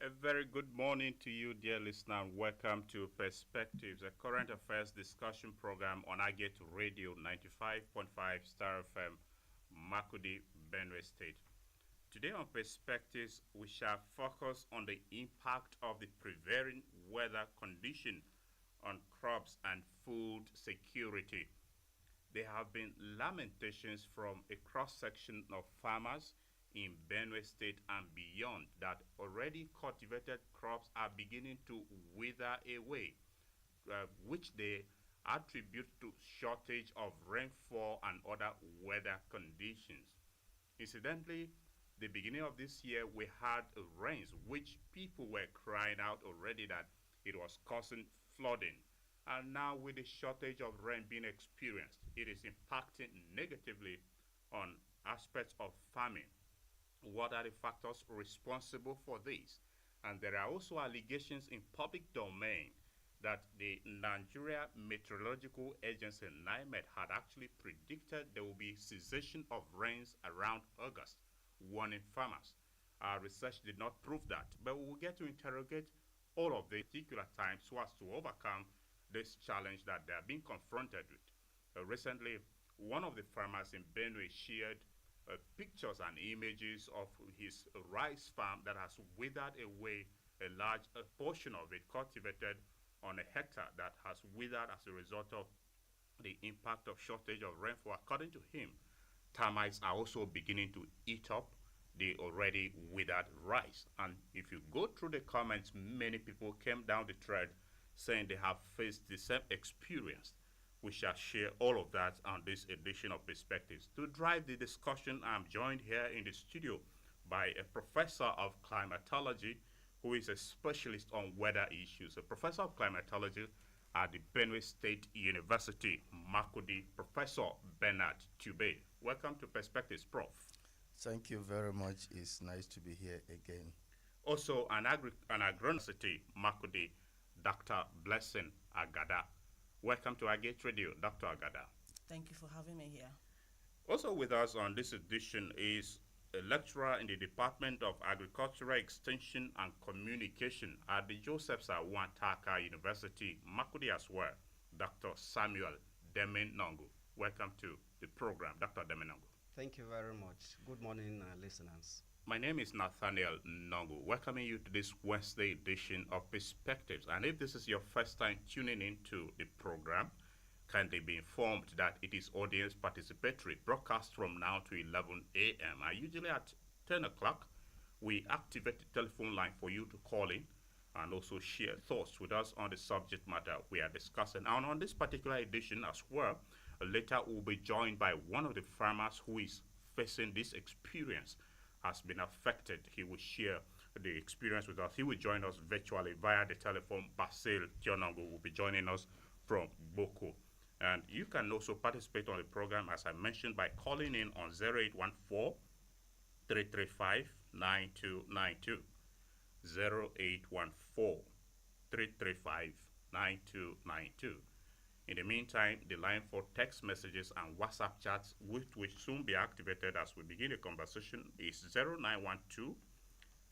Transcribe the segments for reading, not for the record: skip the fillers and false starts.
A very good morning to you, dear listener, and welcome to Perspectives, a current affairs discussion program on Agate Radio 95.5 Star FM, Makudi, Benue State. Today on Perspectives, we shall focus on the impact of the prevailing weather condition on crops and food security. There have been lamentations from a cross-section of farmers in Benue State and beyond that already cultivated crops are beginning to wither away, which they attribute to shortage of rainfall and other weather conditions. Incidentally, the beginning of this year we had rains which people were crying out already that it was causing flooding. And now with the shortage of rain being experienced, it is impacting negatively on aspects of farming. What are the factors responsible for this? And there are also allegations in public domain that the Nigeria Meteorological Agency NIMET had actually predicted there will be cessation of rains around August, warning farmers. Our research did not prove that, but we will get to interrogate all of the particular times so as to overcome this challenge that they are being confronted with. Recently, one of the farmers in Benue shared pictures and images of his rice farm that has withered away a large portion of it cultivated on a hectare that has withered as a result of the impact of shortage of rainfall. According to him, termites are also beginning to eat up the already withered rice. And if you go through the comments, many people came down the thread saying they have faced the same experience. We shall share all of that on this edition of Perspectives. To drive the discussion, I'm joined here in the studio by a professor of climatology who is a specialist on weather issues, a professor of climatology at the Benue State University, Makudi, Professor Bernard Tube. Welcome to Perspectives, Prof. Thank you very much. It's nice to be here again. Also, an agronomist, Makudi, Dr. Blessing Agada. Welcome to Agate Radio, Dr. Agada. Thank you for having me here. Also with us on this edition is a lecturer in the Department of Agricultural Extension and Communication at the Joseph Awantaka University, Makudi as well, Dr. Samuel Demenongo. Welcome to the program, Dr. Demenongo. Thank you very much. Good morning, listeners. My name is Nathaniel Nongo, welcoming you to this Wednesday edition of Perspectives. And if this is your first time tuning into the program, kindly be informed that it is audience participatory, broadcast from now to 11 a.m. And usually at 10 o'clock, we activate the telephone line for you to call in and also share thoughts with us on the subject matter we are discussing. And on this particular edition as well, later we'll be joined by one of the farmers who is facing this experience, has been affected. He will share the experience with us. He will join us virtually via the telephone. Basil Tionongo will be joining us from Boko. And you can also participate on the program, as I mentioned, by calling in on 0814-335-9292. 0814-335-9292. In the meantime, the line for text messages and WhatsApp chats, which will soon be activated as we begin the conversation, is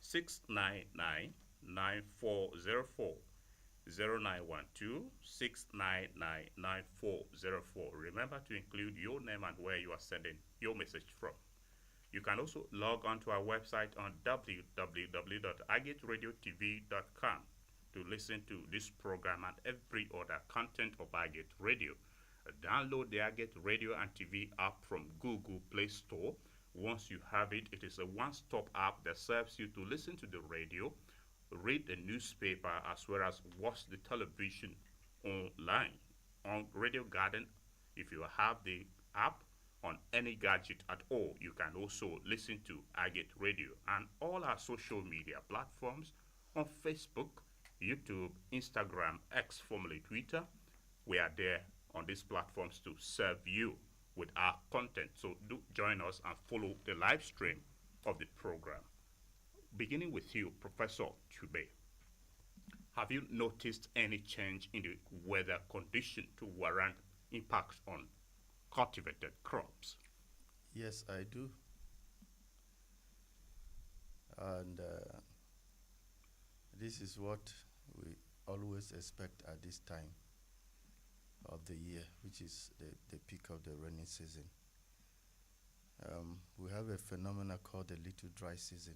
0912-699-9404. 0912-699-9404. Remember to include your name and where you are sending your message from. You can also log on to our website on www.agateradio.tv.com to listen to this program and every other content of Agate Radio. Download the Agate Radio and TV app from Google Play Store. Once you have it, it is a one-stop app that serves you to listen to the radio, read the newspaper, as well as watch the television online. On Radio Garden, if you have the app on any gadget at all, you can also listen to Agate Radio and all our social media platforms on Facebook, YouTube, Instagram, X, formerly Twitter. We are there on these platforms to serve you with our content. So do join us and follow the live stream of the program. Beginning with you, Professor Tube, have you noticed any change in the weather condition to warrant impacts on cultivated crops? Yes, I do. And this is what we always expect at this time of the year, which is the peak of the rainy season. We have a phenomenon called the little dry season.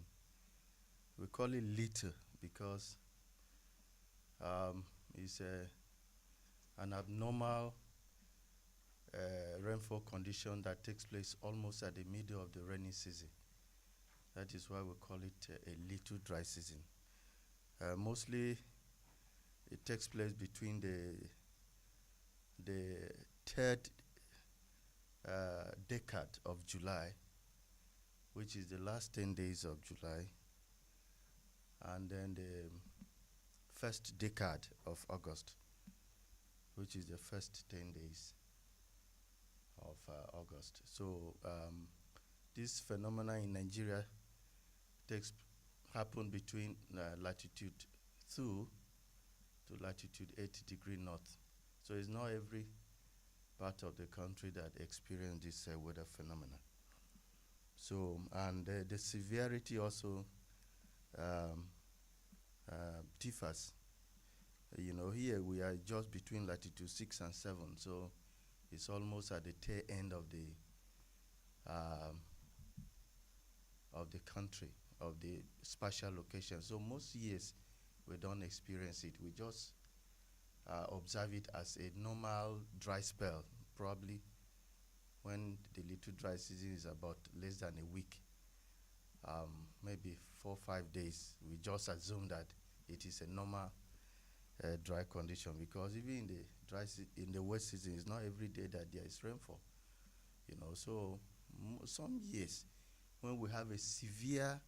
We call it little because it's an abnormal rainfall condition that takes place almost at the middle of the rainy season. That is why we call it a little dry season. Mostly it takes place between the third decade of July, which is the last 10 days of July, and then the first decade of August, which is the first 10 days of August. So this phenomena in Nigeria happen between latitude 2 to latitude 8 degree north. So it's not every part of the country that experience this weather phenomena. So, and the severity also differs. You know, here we are just between latitude 6 and 7, so it's almost at the tail end of the country, of the spatial location. So most years we don't experience it. We just observe it as a normal dry spell, probably when the little dry season is about less than a week, maybe 4 or 5 days. We just assume that it is a normal dry condition, because even in the wet season, it's not every day that there is rainfall. You know, so some years when we have a severe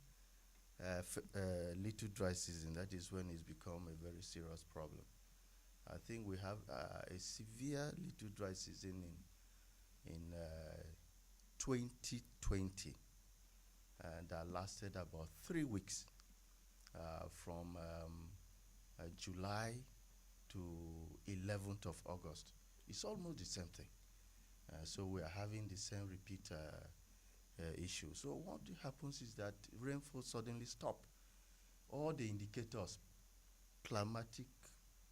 little dry season, that is when it's become a very serious problem. I think we have a severe little dry season in 2020 that lasted about 3 weeks, from July to 11th of August. It's almost the same thing. So we are having the same repeat issue. So what happens is that rainfall suddenly stop. All the indicators, climatic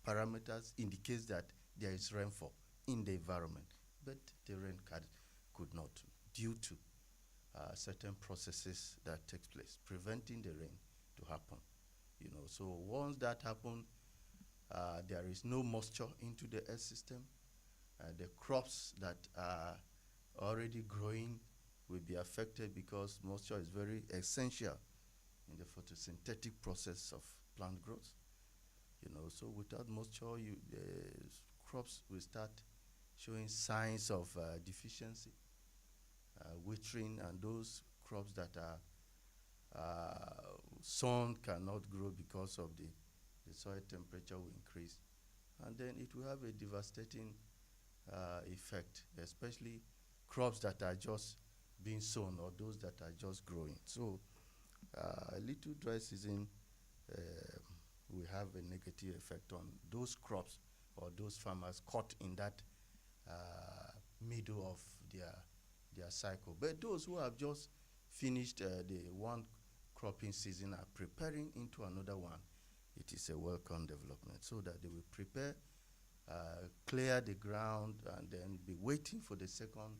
parameters, indicates that there is rainfall in the environment, but the rain could not, due to certain processes that takes place, preventing the rain to happen. You know, so once that happens, there is no moisture into the earth system. The crops that are already growing will be affected, because moisture is very essential in the photosynthetic process of plant growth. You know, so without moisture, the crops will start showing signs of deficiency, withering, and those crops that are sown cannot grow because of the soil temperature will increase, and then it will have a devastating effect, especially crops that are just being sown or those that are just growing. So a little dry season will have a negative effect on those crops or those farmers caught in that middle of their cycle. But those who have just finished the one cropping season are preparing into another one. It is a welcome development, so that they will prepare, clear the ground, and then be waiting for the second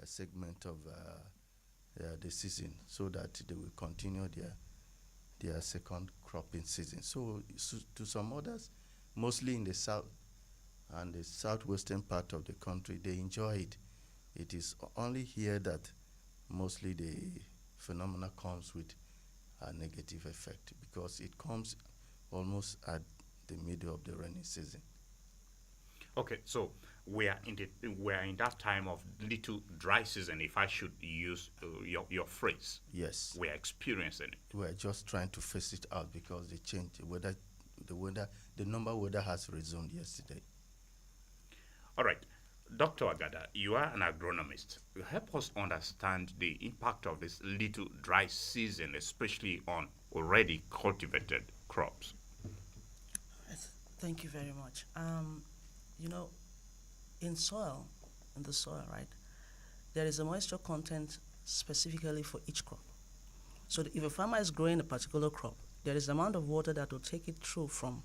segment of the season, so that they will continue their second cropping season. So to some others, mostly in the south and the southwestern part of the country, they enjoy it. It is only here that mostly the phenomena comes with a negative effect, because it comes almost at the middle of the rainy season. Okay, so we are in that time of little dry season, if I should use your phrase. Yes. We are experiencing it. We are just trying to face it out, because the change, the normal weather has resumed yesterday. All right. Dr. Agada, you are an agronomist. Help us understand the impact of this little dry season, especially on already cultivated crops. Thank you very much. You know, in the soil, right, there is a moisture content specifically for each crop. So if a farmer is growing a particular crop, there is the amount of water that will take it through from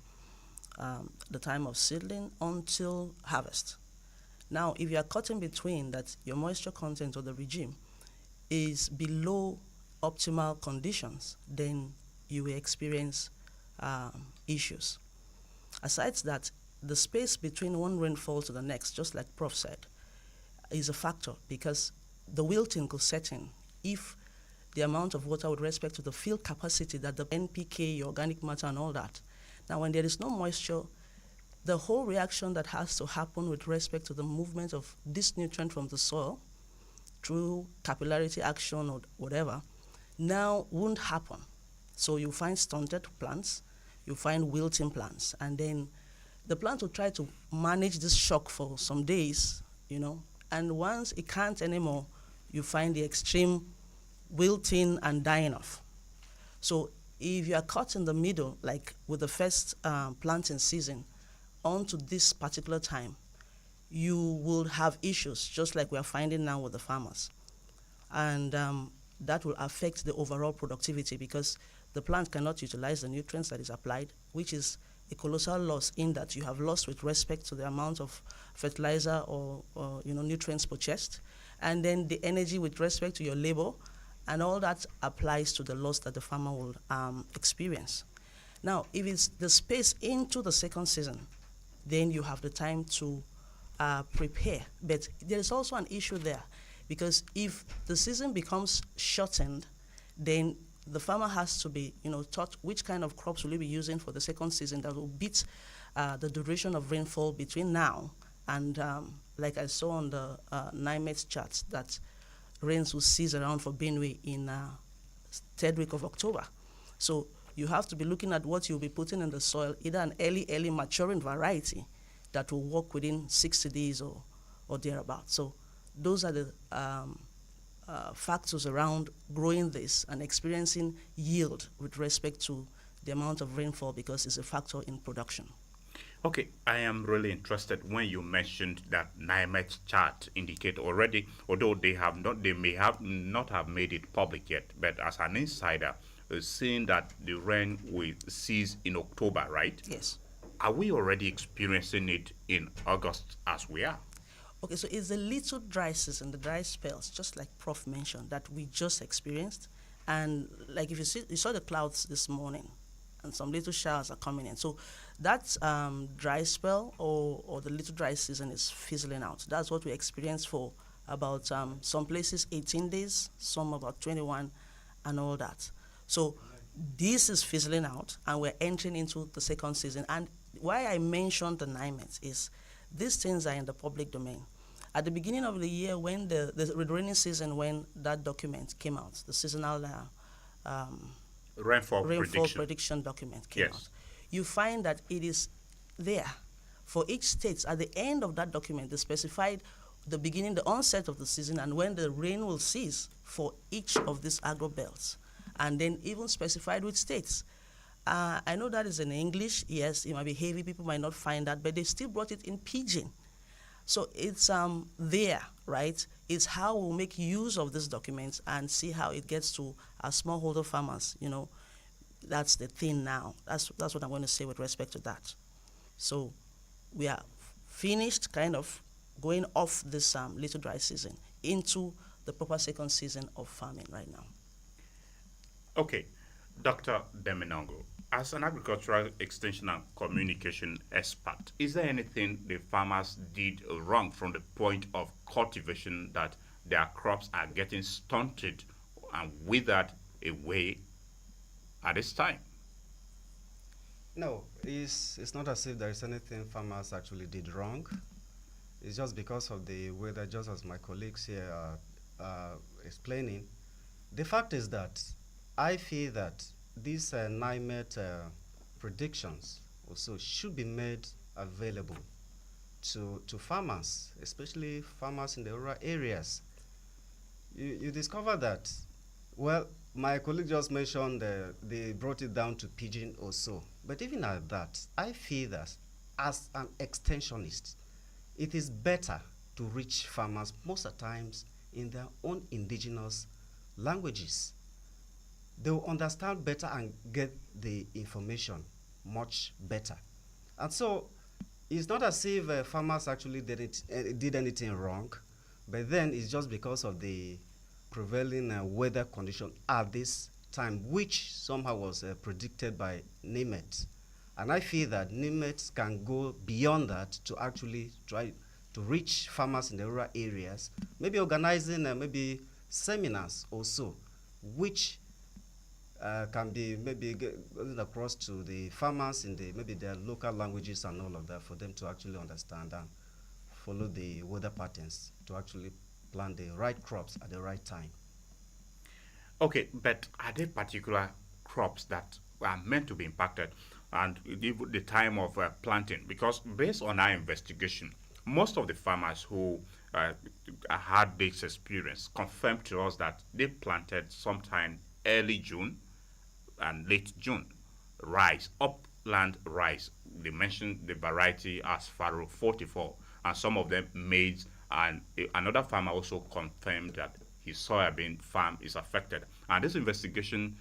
the time of seedling until harvest. Now, if you are caught in between that your moisture content or the regime is below optimal conditions, then you will experience issues. Aside that, the space between one rainfall to the next, just like Prof said, is a factor because the wilting could set in if the amount of water with respect to the field capacity, that the NPK, organic matter and all that. Now, when there is no moisture, the whole reaction that has to happen with respect to the movement of this nutrient from the soil through capillarity action or whatever, now won't happen. So you find stunted plants, you find wilting plants, and then the plant will try to manage this shock for some days, and once it can't anymore, you find the extreme wilting and dying off. So if you are caught in the middle, like with the first planting season, onto this particular time, you will have issues, just like we are finding now with the farmers. And that will affect the overall productivity because the plant cannot utilize the nutrients that is applied, which is a colossal loss in that you have lost with respect to the amount of fertilizer or nutrients purchased, and then the energy with respect to your labor, and all that applies to the loss that the farmer will experience. Now, if it's the space into the second season, then you have the time to prepare. But there is also an issue there because if the season becomes shortened, then the farmer has to be taught which kind of crops will he be using for the second season that will beat the duration of rainfall between now and like I saw on the NIMET charts, that rains will cease around for Benue in third week of October. So you have to be looking at what you'll be putting in the soil, either an early maturing variety that will work within 60 days or thereabout. So those are the factors around growing this and experiencing yield with respect to the amount of rainfall because it's a factor in production. Okay, I am really interested when you mentioned that NIMET chart indicate already, although they may have not have made it public yet, but as an insider, seeing that the rain will cease in October, right? Yes. Are we already experiencing it in August as we are? Okay, so it's a little dry season, the dry spells, just like Prof mentioned, that we just experienced. And like if you saw the clouds this morning, and some little showers are coming in. So that dry spell or the little dry season is fizzling out. That's what we experienced for about some places 18 days, some about 21, and all that. So this is fizzling out, and we're entering into the second season. And why I mentioned the NIMET is these things are in the public domain. At the beginning of the year, when the rainy season, when that document came out, the seasonal rainfall prediction document came out, you find that it is there for each state. At the end of that document, they specified the beginning, the onset of the season, and when the rain will cease for each of these agro belts, and then even specified which states. I know that is in English. Yes, it might be heavy. People might not find that, but they still brought it in pidgin. So it's there, right? It's how we'll make use of these documents and see how it gets to our smallholder farmers. That's the thing now. That's what I'm going to say with respect to that. So we are finished kind of going off this little dry season into the proper second season of farming right now. Okay, Dr. Deminongo, as an agricultural extension and communication expert, is there anything the farmers did wrong from the point of cultivation that their crops are getting stunted and withered away at this time? No, it's not as if there is anything farmers actually did wrong. It's just because of the weather, just as my colleagues here are explaining. The fact is that I feel that these NIMET predictions also should be made available to farmers, especially farmers in the rural areas. You discover that, well, my colleague just mentioned they brought it down to pidgin or so. But even at that, I feel that as an extensionist, it is better to reach farmers most of the times in their own indigenous languages. they will understand better and get the information much better. And so it's not as if farmers actually did anything wrong, but then it's just because of the prevailing weather condition at this time, which somehow was predicted by NIMET. And I feel that NIMET can go beyond that to actually try to reach farmers in the rural areas, maybe organizing maybe seminars also, which can be maybe going across to the farmers in the maybe their local languages and all of that, for them to actually understand and follow the weather patterns to actually plant the right crops at the right time. Okay, but are there particular crops that are meant to be impacted and the time of planting? Because based on our investigation, most of the farmers who had this experience confirmed to us that they planted sometime early June and late June rice, upland rice. They mentioned the variety as Faro 44, and some of them maize. And another farmer also confirmed that his soybean farm is affected. And this investigation,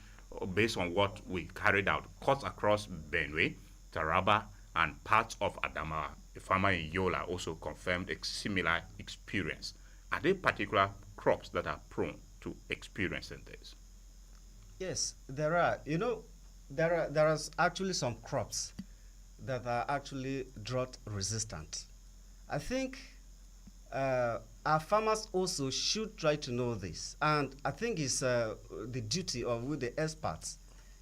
based on what we carried out, cuts across Benue, Taraba, and parts of Adamawa. A farmer in Yola also confirmed a similar experience. Are there particular crops that are prone to experiencing this? Yes, there are. You know, there are actually some crops that are actually drought resistant. I think our farmers also should try to know this, and I think it's the duty of with the experts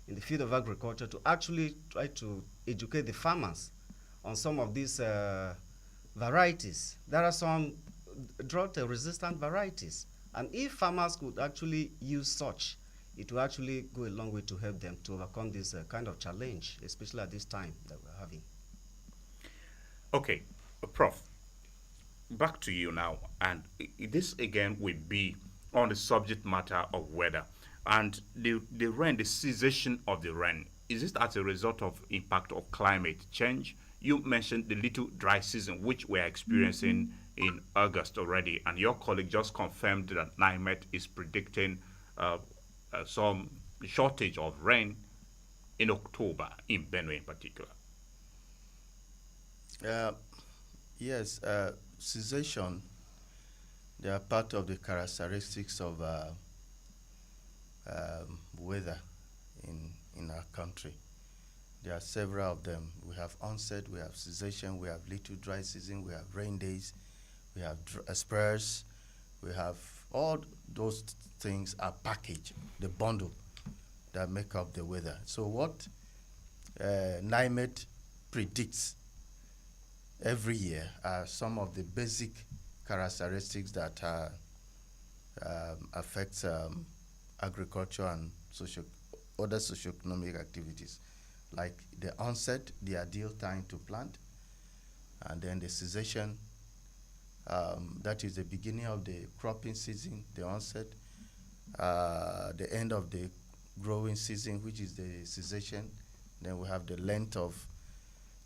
in the field of agriculture to actually try to educate the farmers on some of these varieties. There are some drought resistant varieties, and if farmers could actually use such, it will actually go a long way to help them to overcome this kind of challenge, especially at this time that we're having. Okay, Prof, back to you now. And this again will be on the subject matter of weather. And the rain, the cessation of the rain, is this as a result of impact of climate change? You mentioned the little dry season, which we're experiencing in August already. And your colleague just confirmed that NIMET is predicting some shortage of rain in October, in Benue in particular. Yes, cessation, they are part of the characteristics of weather in our country. There are several of them. We have onset, we have cessation, we have little dry season, we have rain days, we have spurs, we have all those things are packaged, the bundle that make up the weather. So what NIMET predicts every year are some of the basic characteristics that affect agriculture and other socioeconomic activities, like the onset, the ideal time to plant, and then the cessation, that is the beginning of the cropping season, the onset, the end of the growing season, which is the cessation. Then we have the length of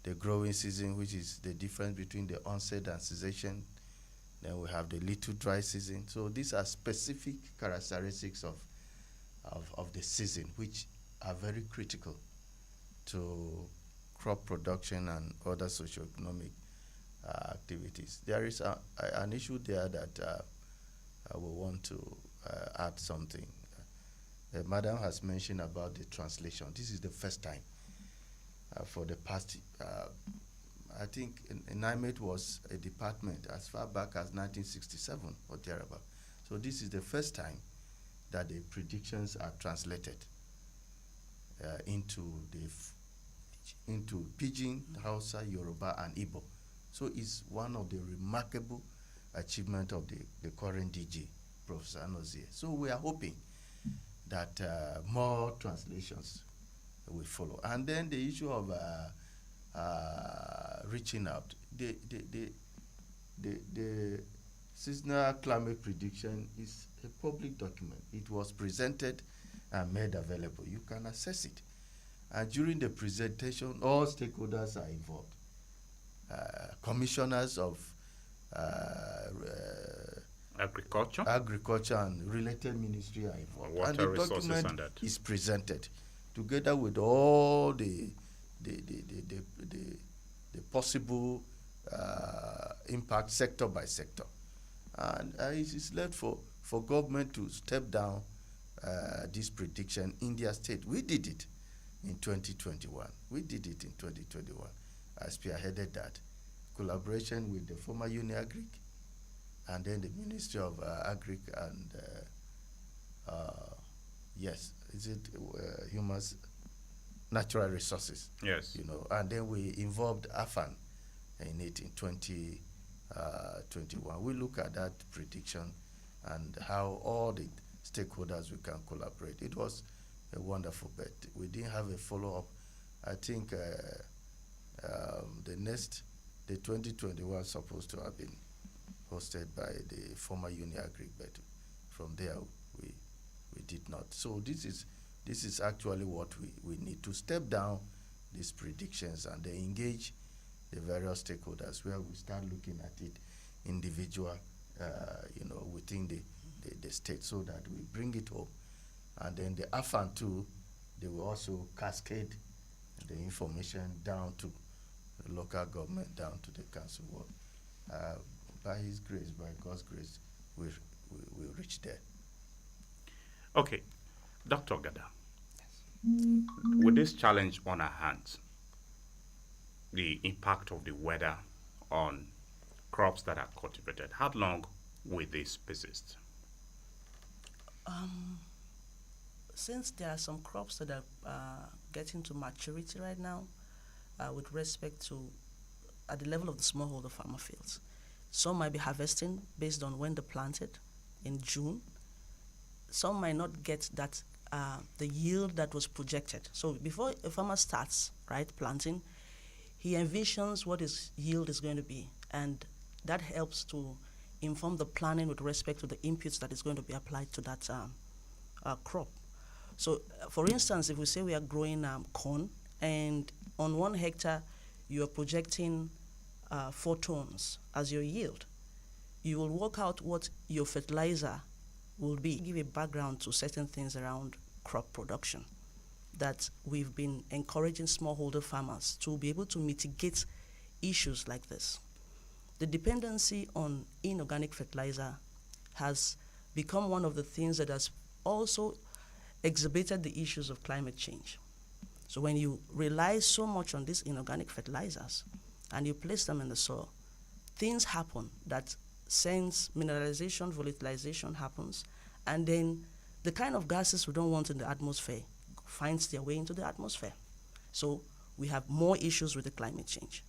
the growing season, which is the difference between the onset and cessation. Then we have the little dry season. So these are specific characteristics of the season, which are very critical to crop production and other socioeconomic activities. There is an issue there that I will want to add something. Madam has mentioned about the translation. This is the first time for the past, I think NIMET was a department as far back as 1967 or thereabout. So this is the first time that the predictions are translated into Pidgin, Hausa, Yoruba, and Igbo. So it's one of the remarkable achievements of the current DG, Professor Anozie. So we are hoping that more translations will follow. And then the issue of reaching out. The seasonal climate prediction is a public document. It was presented and made available. You can access it. And during the presentation, all stakeholders are involved. Commissioners of agriculture, and related ministry are involved. water And the resources document and that. is presented together with all the possible impact sector by sector. And it is left for government to step down this prediction in their state. We did it in 2021. I spearheaded that. Collaboration with the former UniAgric and then the Ministry of Agric and yes, is it Human Natural Resources? Yes. You know, and then we involved AFAN in it in 2021. We look at that prediction and how all the stakeholders we can collaborate. It was a wonderful bet. We didn't have a follow-up. I think the 2021 supposed to have been hosted by the former UniAgric, but from there we did not. So this is actually what we need to step down these predictions and then engage the various stakeholders where we start looking at it individual, within the state so that we bring it home. And then the AFAN too, they will also cascade the information down to the local government, down to the council. By his grace, by God's grace, we'll reach there. Okay, Dr. Gada, with this challenge on our hands, the impact of the weather on crops that are cultivated, how long will this persist? Since there are some crops that are getting to maturity right now, with respect to at the level of the smallholder farmer fields, some might be harvesting based on when they planted in June. Some might not get that the yield that was projected. So before a farmer starts planting, he envisions what his yield is going to be, and that helps to inform the planning with respect to the inputs that is going to be applied to that crop. So, for instance, if we say we are growing corn, and on 1 hectare you are projecting 4 tons as your yield, you will work out what your fertilizer will be. Give a background to certain things around crop production that we've been encouraging smallholder farmers to be able to mitigate issues like this. The dependency on inorganic fertilizer has become one of the things that has also exacerbated the issues of climate change. So when you rely so much on these inorganic fertilizers and you place them in the soil, things happen that sense mineralization, volatilization happens, and then the kind of gases we don't want in the atmosphere finds their way into the atmosphere. So we have more issues with the climate change.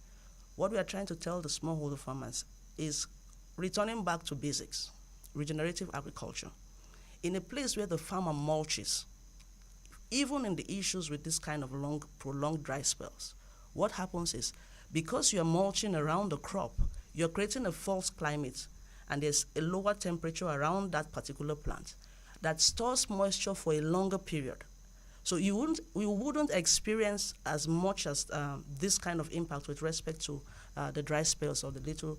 What we are trying to tell the smallholder farmers is returning back to basics, regenerative agriculture. In a place where the farmer mulches, even in the issues with this kind of prolonged dry spells, what happens is, because you're mulching around the crop, you're creating a false climate, and there's a lower temperature around that particular plant that stores moisture for a longer period. So we wouldn't experience as much as this kind of impact with respect to the dry spells or the little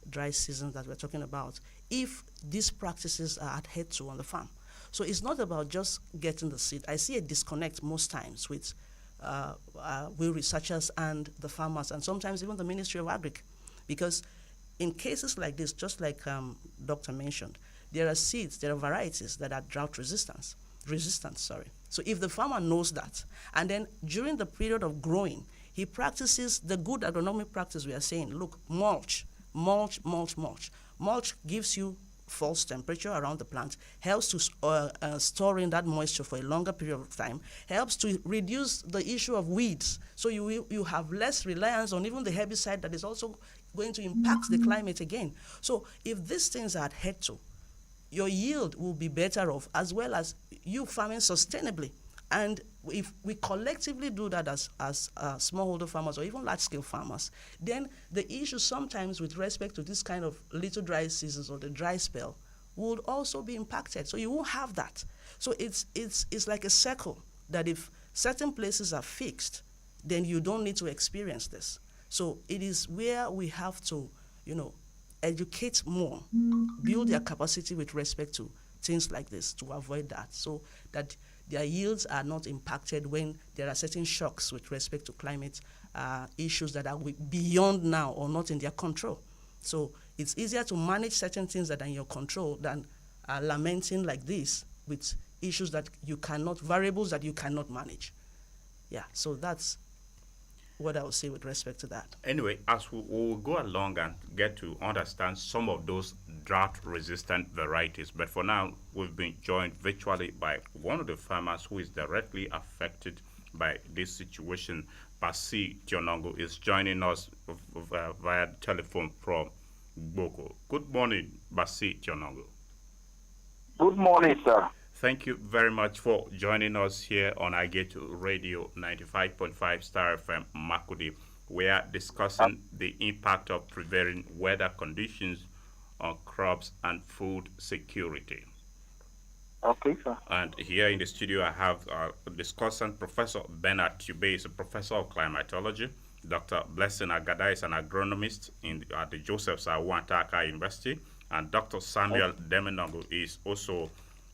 dry seasons that we're talking about if these practices are adhered to on the farm. So it's not about just getting the seed. I see a disconnect most times with we researchers and the farmers, and sometimes even the Ministry of Agric, because in cases like this, just like Doctor mentioned, there are seeds, there are varieties that are drought resistant. So if the farmer knows that, and then during the period of growing, he practices the good agronomic practice we are saying, look, mulch. Mulch gives you false temperature around the plant, helps to store in that moisture for a longer period of time, helps to reduce the issue of weeds. So you have less reliance on even the herbicide that is also going to impact the climate again. So if these things are adhered to, your yield will be better off, as well as you farming sustainably. And if we collectively do that as smallholder farmers or even large-scale farmers, then the issue sometimes with respect to this kind of little dry seasons or the dry spell would also be impacted. So you won't have that. So it's like a circle that if certain places are fixed, then you don't need to experience this. So it is where we have to, educate more, build their capacity with respect to things like this to avoid that, so that their yields are not impacted when there are certain shocks with respect to climate issues that are beyond now or not in their control. So it's easier to manage certain things that are in your control than lamenting like this with issues that you cannot, variables that you cannot manage. Yeah, so that's what I would say with respect to that. Anyway, as we will go along and get to understand some of those drought-resistant varieties, but for now, we've been joined virtually by one of the farmers who is directly affected by this situation. Basi Tionongo is joining us via telephone from Boko. Good morning, Basi Tionongo. Good morning, sir. Thank you very much for joining us here on Ageto Radio 95.5 Star FM Makudi. We are discussing the impact of prevailing weather conditions on crops and food security. Okay, sir. And here in the studio, I have a discussant, Professor Bernard Tube is a professor of climatology. Dr. Blessing Agada is an agronomist at the Joseph Sawantaka University. And Dr. Samuel Demenongo is also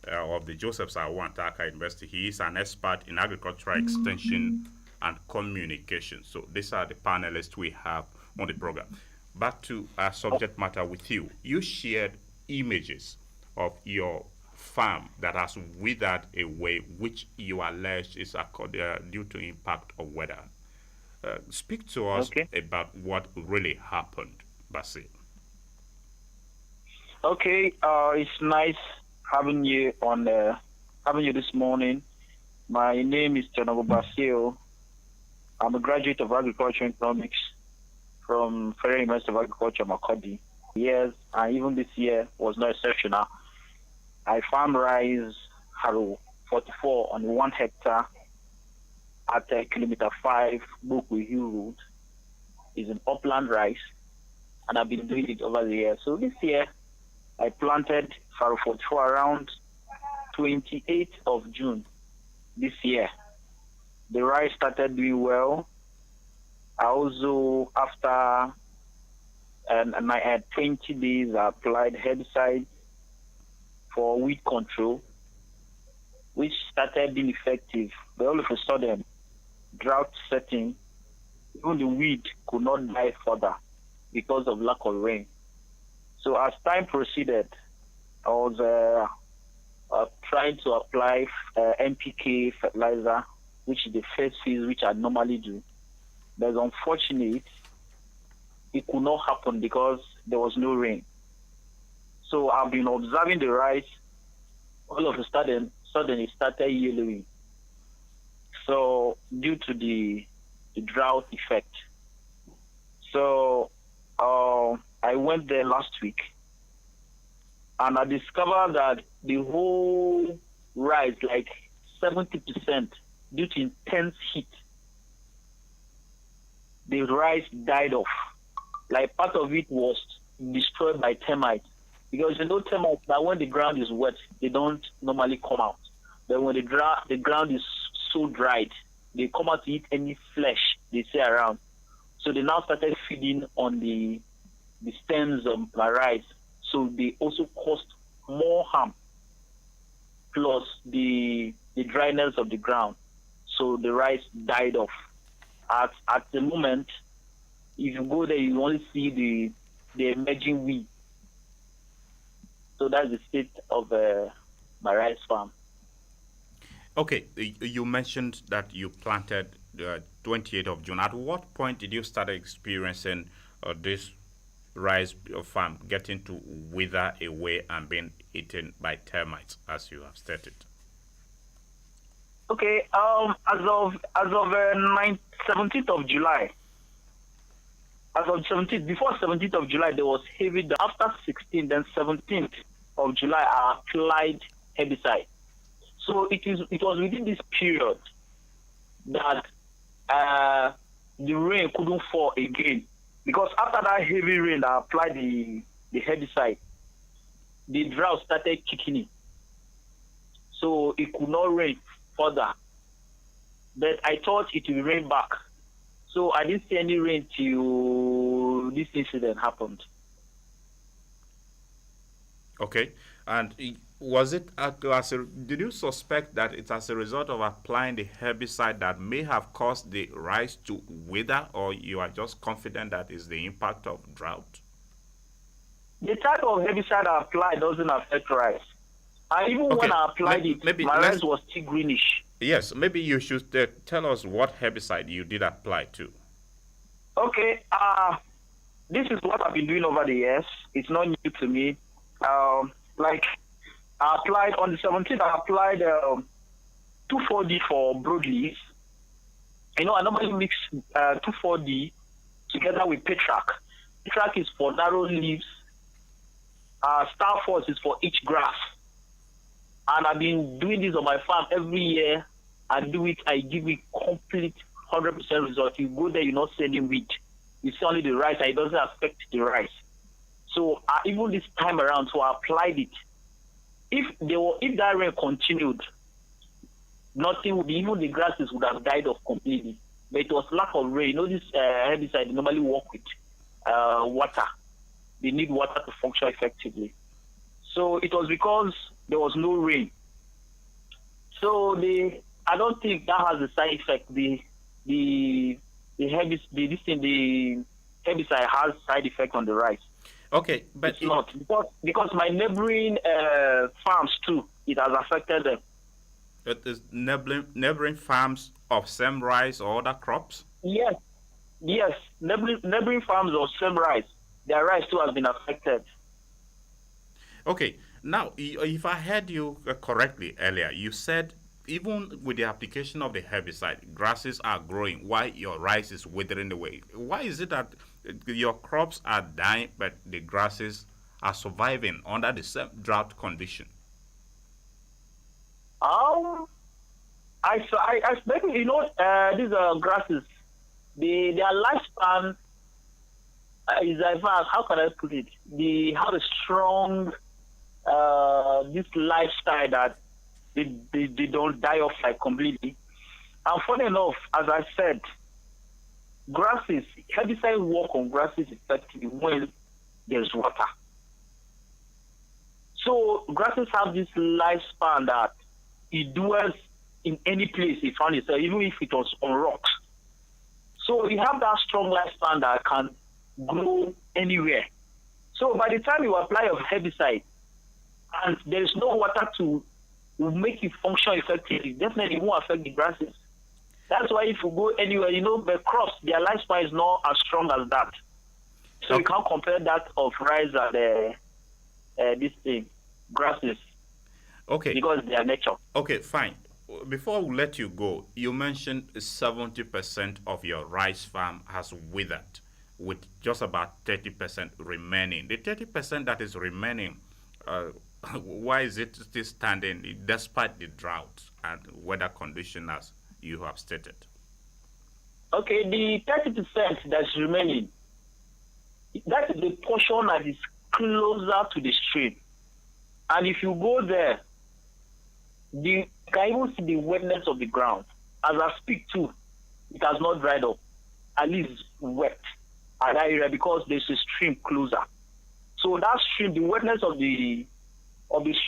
of the Joseph Sawantaka University. He is an expert in agricultural extension and communication. So these are the panelists we have on the program. Back to our subject matter with you. You shared images of your farm that has withered away, which you allege is due to impact of weather. Speak to us about what really happened, Basi. Okay, it's nice having you this morning. My name is Tionongo Basio. I'm a graduate of agriculture and economics from Federal University of Agriculture, Makodi. Yes, and even this year was no exceptional. I farm rice harrow 44 on 1 hectare at kilometer 5 Boku Hill Road. Is an upland rice, and I've been doing it over the years. So this year, I planted farrow 44 around 28th of June this year. The rice started doing well. I also, after and I had 20 days, I applied herbicide for weed control, which started being effective. But all of a sudden, drought setting, even the weed could not die further because of lack of rain. So as time proceeded, I was trying to apply NPK fertilizer, which is the first phase which I normally do. But unfortunately, it could not happen because there was no rain. So I've been observing the rice. All of a sudden it started yellowing. So due to the drought effect. So I went there last week, and I discovered that the whole rice, like 70%, due to intense heat, the rice died off. Like part of it was destroyed by termites. Because you know termites, that when the ground is wet, they don't normally come out. But when the ground is so dried, they come out to eat any flesh they see around. So they now started feeding on the stems of my rice. So they also caused more harm, plus the dryness of the ground. So the rice died off. At the moment, if you go there, you only see the emerging weed. So that's the state of my rice farm. Okay, you mentioned that you planted 28th of June. At what point did you start experiencing this rice farm getting to wither away and being eaten by termites, as you have stated? Okay, as of 17th of July. As of 17th, before 17th of July, there was heavy. After 16th, then 17th of July, I applied herbicide. So it was within this period that the rain couldn't fall again, because after that heavy rain, I applied the herbicide. The drought started kicking in, so it could not rain further. But I thought it would rain back, so I didn't see any rain till this incident happened. Okay. And was it did you suspect that it's as a result of applying the herbicide that may have caused the rice to wither, or you are just confident that is the impact of drought? The type of herbicide I applied doesn't affect rice. And even when Okay, I applied it, maybe my rice let's, was still greenish. yes, maybe you should tell us what herbicide you did apply to. Okay, this is what I've been doing over the years. It's not new to me. Like I applied on the 17th, I applied 2,4-D for broadleaves. You know, I normally mix 2,4-D together with Petrak. Petrak is for narrow leaves. Star Force is for each grass. And I've been doing this on my farm every year. I give it complete 100% result. You go there, you're not selling wheat. You see only the rice, and it doesn't affect the rice. So even this time around, so I applied it. If that rain continued, nothing would be, even the grasses would have died off completely. But it was lack of rain. You know, this herbicide normally work with water. They need water to function effectively. So it was because there was no rain. So I don't think that has a side effect. The herbicide has side effect on the rice. Okay, but it's not because my neighboring farms too, it has affected them. It is neighboring farms of same rice or other crops? Yes, neighboring farms of same rice, their rice too has been affected. Okay, now if I heard you correctly earlier, you said even with the application of the herbicide, grasses are growing while your rice is withering away. Why is it that your crops are dying but the grasses are surviving under the same drought condition? I maybe these grasses, their lifespan is how can I put it? They have a strong this lifestyle that they don't die off like completely. And funny enough, as I said, herbicide work on grasses effectively when there's water. So grasses have this lifespan that it dwells in any place it found itself, even if it was on rocks. So you have that strong lifespan that can grow anywhere. So by the time you apply a herbicide and there is no water to make it function effectively, definitely it won't affect the grasses. That's why if you go anywhere, the crops, their lifespan is not as strong as that. So you can't compare that of rice and this thing, grasses. Okay. Because they are nature. Okay, fine. Before we let you go, you mentioned 70% of your rice farm has withered, with just about 30% remaining. The 30% that is remaining, why is it still standing despite the drought and weather conditions as you have stated? Okay, the 30% that's remaining, that is the portion that is closer to the stream. And if you go there, you can even see the wetness of the ground. As I speak too, it has not dried up. At least wet at that area because there's a stream closer. So that stream, the wetness of the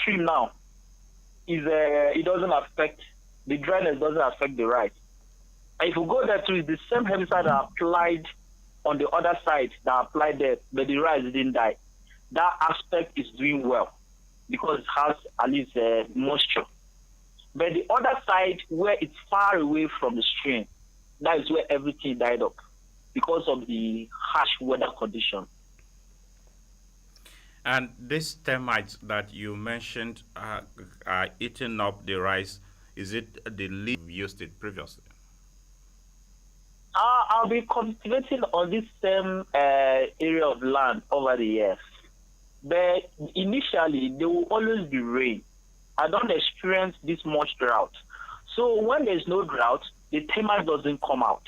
stream now is it doesn't affect the dryness, doesn't affect the rice. And if you go there too, it's the same herbicide that applied on the other side that applied there, but the rice didn't die. That aspect is doing well because it has at least moisture. But the other side, where it's far away from the stream, that is where everything died up because of the harsh weather condition. And these termites that you mentioned are eating up the rice. Is it the leaf you used it previously? I'll be cultivating on this same area of land over the years. But initially, there will always be rain. I don't experience this much drought. So when there's no drought, the termite doesn't come out.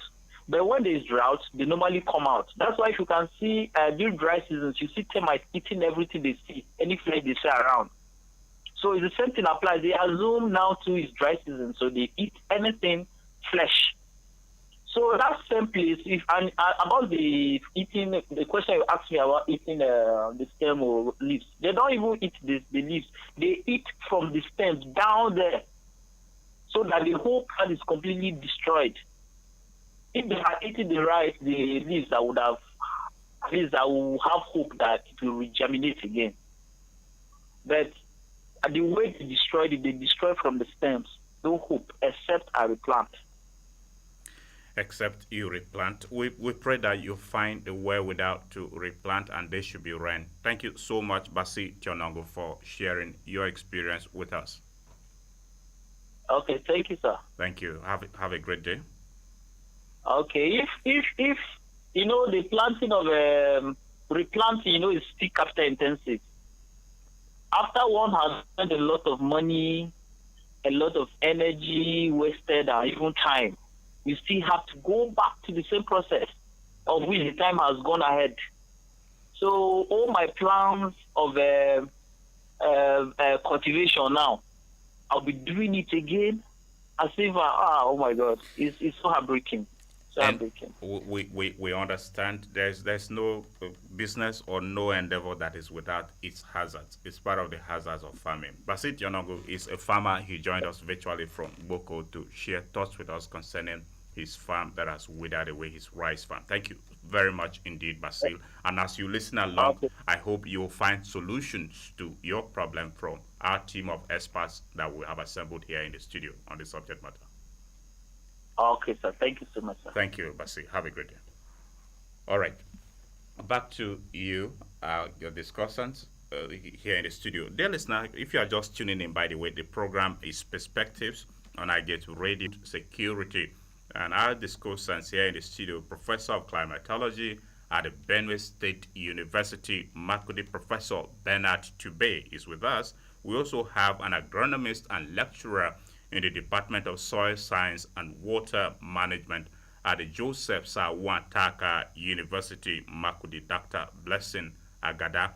But when there's drought, they normally come out. That's why if you can see during dry seasons, you see termites eating everything they see, any flesh they see around. So it's the same thing applies. They assume now too is dry season, so they eat anything flesh. So that same place, if and about the eating, the question you asked me about eating the stem or leaves, they don't even eat the leaves. They eat from the stems down there, so that the whole plant is completely destroyed. If they had eaten the leaves, I would have, at least I will have hope that it will regerminate again. But the way they destroyed it, they destroyed from the stems. No hope except I replant. Except you replant. We pray that you find the wherewithal to replant and they should be rain. Thank you so much, Basi Tionongo, for sharing your experience with us. Okay, thank you, sir. Thank you. Have a great day. Okay, if the planting of replanting, is still capital intensive. After one has spent a lot of money, a lot of energy wasted, and even time, you still have to go back to the same process, of which the time has gone ahead. So all my plans of cultivation now, I'll be doing it again as if oh my God, it's so heartbreaking. And we understand there's no business or no endeavor that is without its hazards. It's part of the hazards of farming. Basit Yonogo is a farmer. He joined us virtually from Boko to share thoughts with us concerning his farm that has withered away, his rice farm. Thank you very much indeed, Basil. And as you listen along, I hope you will find solutions to your problem from our team of experts that we have assembled here in the studio on the subject matter. Okay, sir. Thank you so much, sir. Thank you, Basi. Have a great day. All right. Back to you, your discussants here in the studio. Dear listener, if you are just tuning in, by the way, the program is Perspectives on I Get Radio Security. And our discussants here in the studio, Professor of Climatology at the Benue State University, Makudi Professor Bernard Tube is with us. We also have an agronomist and lecturer in the Department of Soil Science and Water Management at the Joseph Sawantaka University, Makudi, Dr. Blessing Agada.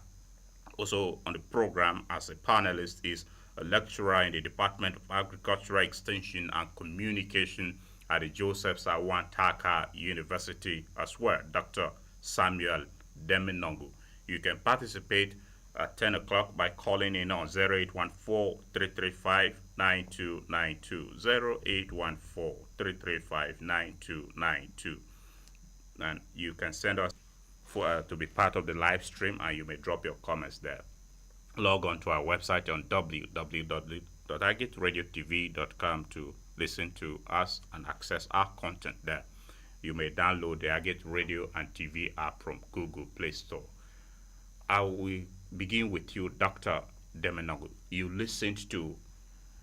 Also on the program as a panelist is a lecturer in the Department of Agricultural Extension and Communication at the Joseph Sawantaka University as well, Dr. Samuel Deminongu. You can participate at 10 o'clock by calling in on 0814-335-9292, 0814-335-9292. And you can send us to be part of the live stream, and you may drop your comments there. Log on to our website on www.agetradiotv.com to listen to us and access our content there. You may download the Agate Radio and TV app from Google Play Store. I will begin with you, Dr. Deminongu. You listened to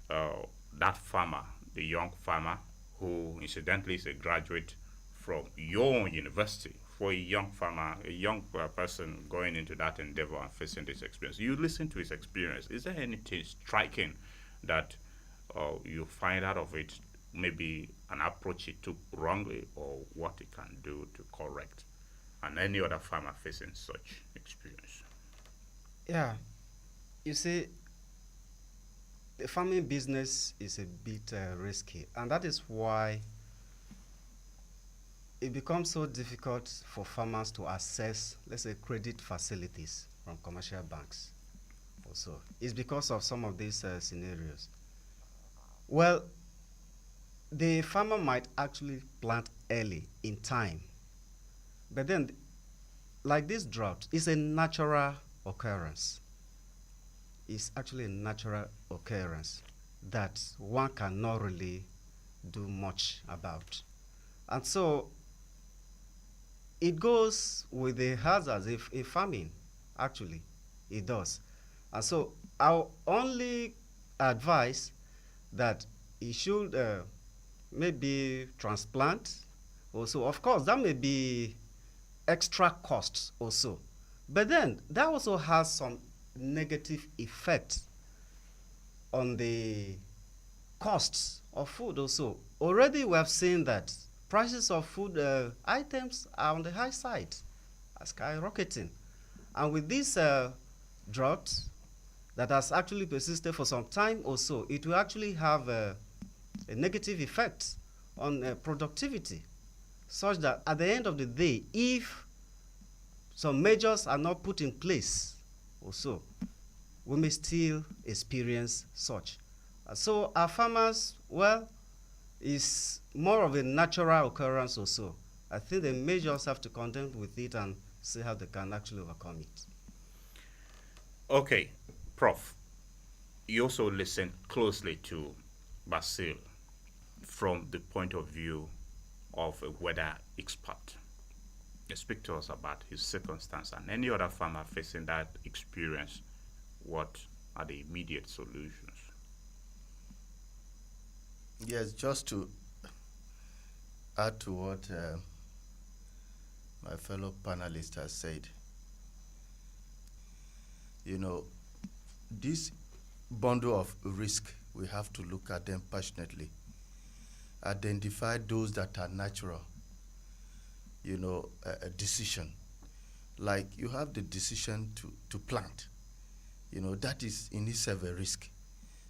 that farmer, the young farmer, who incidentally is a graduate from your own university. For a young farmer, a young person going into that endeavor and facing this experience, you listen to his experience. Is there anything striking that you find out of it, maybe an approach he took wrongly or what he can do to correct, and any other farmer facing such experience? Yeah, you see, the farming business is a bit risky, and that is why it becomes so difficult for farmers to access, let's say, credit facilities from commercial banks. Also, it's because of some of these scenarios. Well, the farmer might actually plant early in time, but then, like this drought, it's a natural occurrence. It's actually a natural occurrence that one cannot really do much about. And so it goes with the hazards if farming, actually, it does. And so I'll only advise that he should maybe transplant also. Of course, that may be extra costs also. But then that also has some negative effect on the costs of food also. Already we have seen that prices of food items are on the high side, are skyrocketing. And with this drought that has actually persisted for some time also, it will actually have a negative effect on productivity. such that at the end of the day, if some measures are not put in place also, we may still experience such. So our farmers, well, is more of a natural occurrence also. I think the measures have to contend with it and see how they can actually overcome it. Okay, Prof, you also listen closely to Basil from the point of view of a weather expert. Speak to us about his circumstance and any other farmer facing that experience. What are the immediate solutions? Yes, just to add to what my fellow panelist has said, you know, this bundle of risk, we have to look at them passionately, identify those that are natural, you know, a decision. Like you have the decision to plant, you know, that is in itself a risk,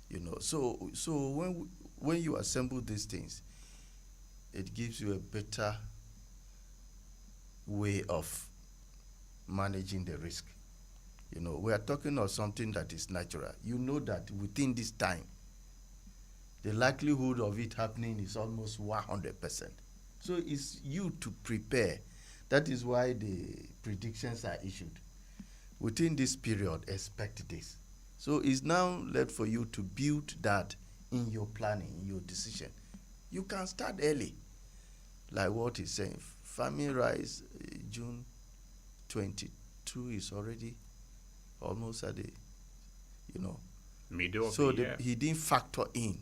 you know. So when you assemble these things, it gives you a better way of managing the risk. You know, we are talking of something that is natural. You know that within this time, the likelihood of it happening is almost 100%. So it's you to prepare. That is why the predictions are issued. Within this period, expect this. So it's now left for you to build that in your planning, in your decision. You can start early, like what he's saying. Farming rice, June 22 is already almost at the, you know. Middle of so the year. he didn't factor in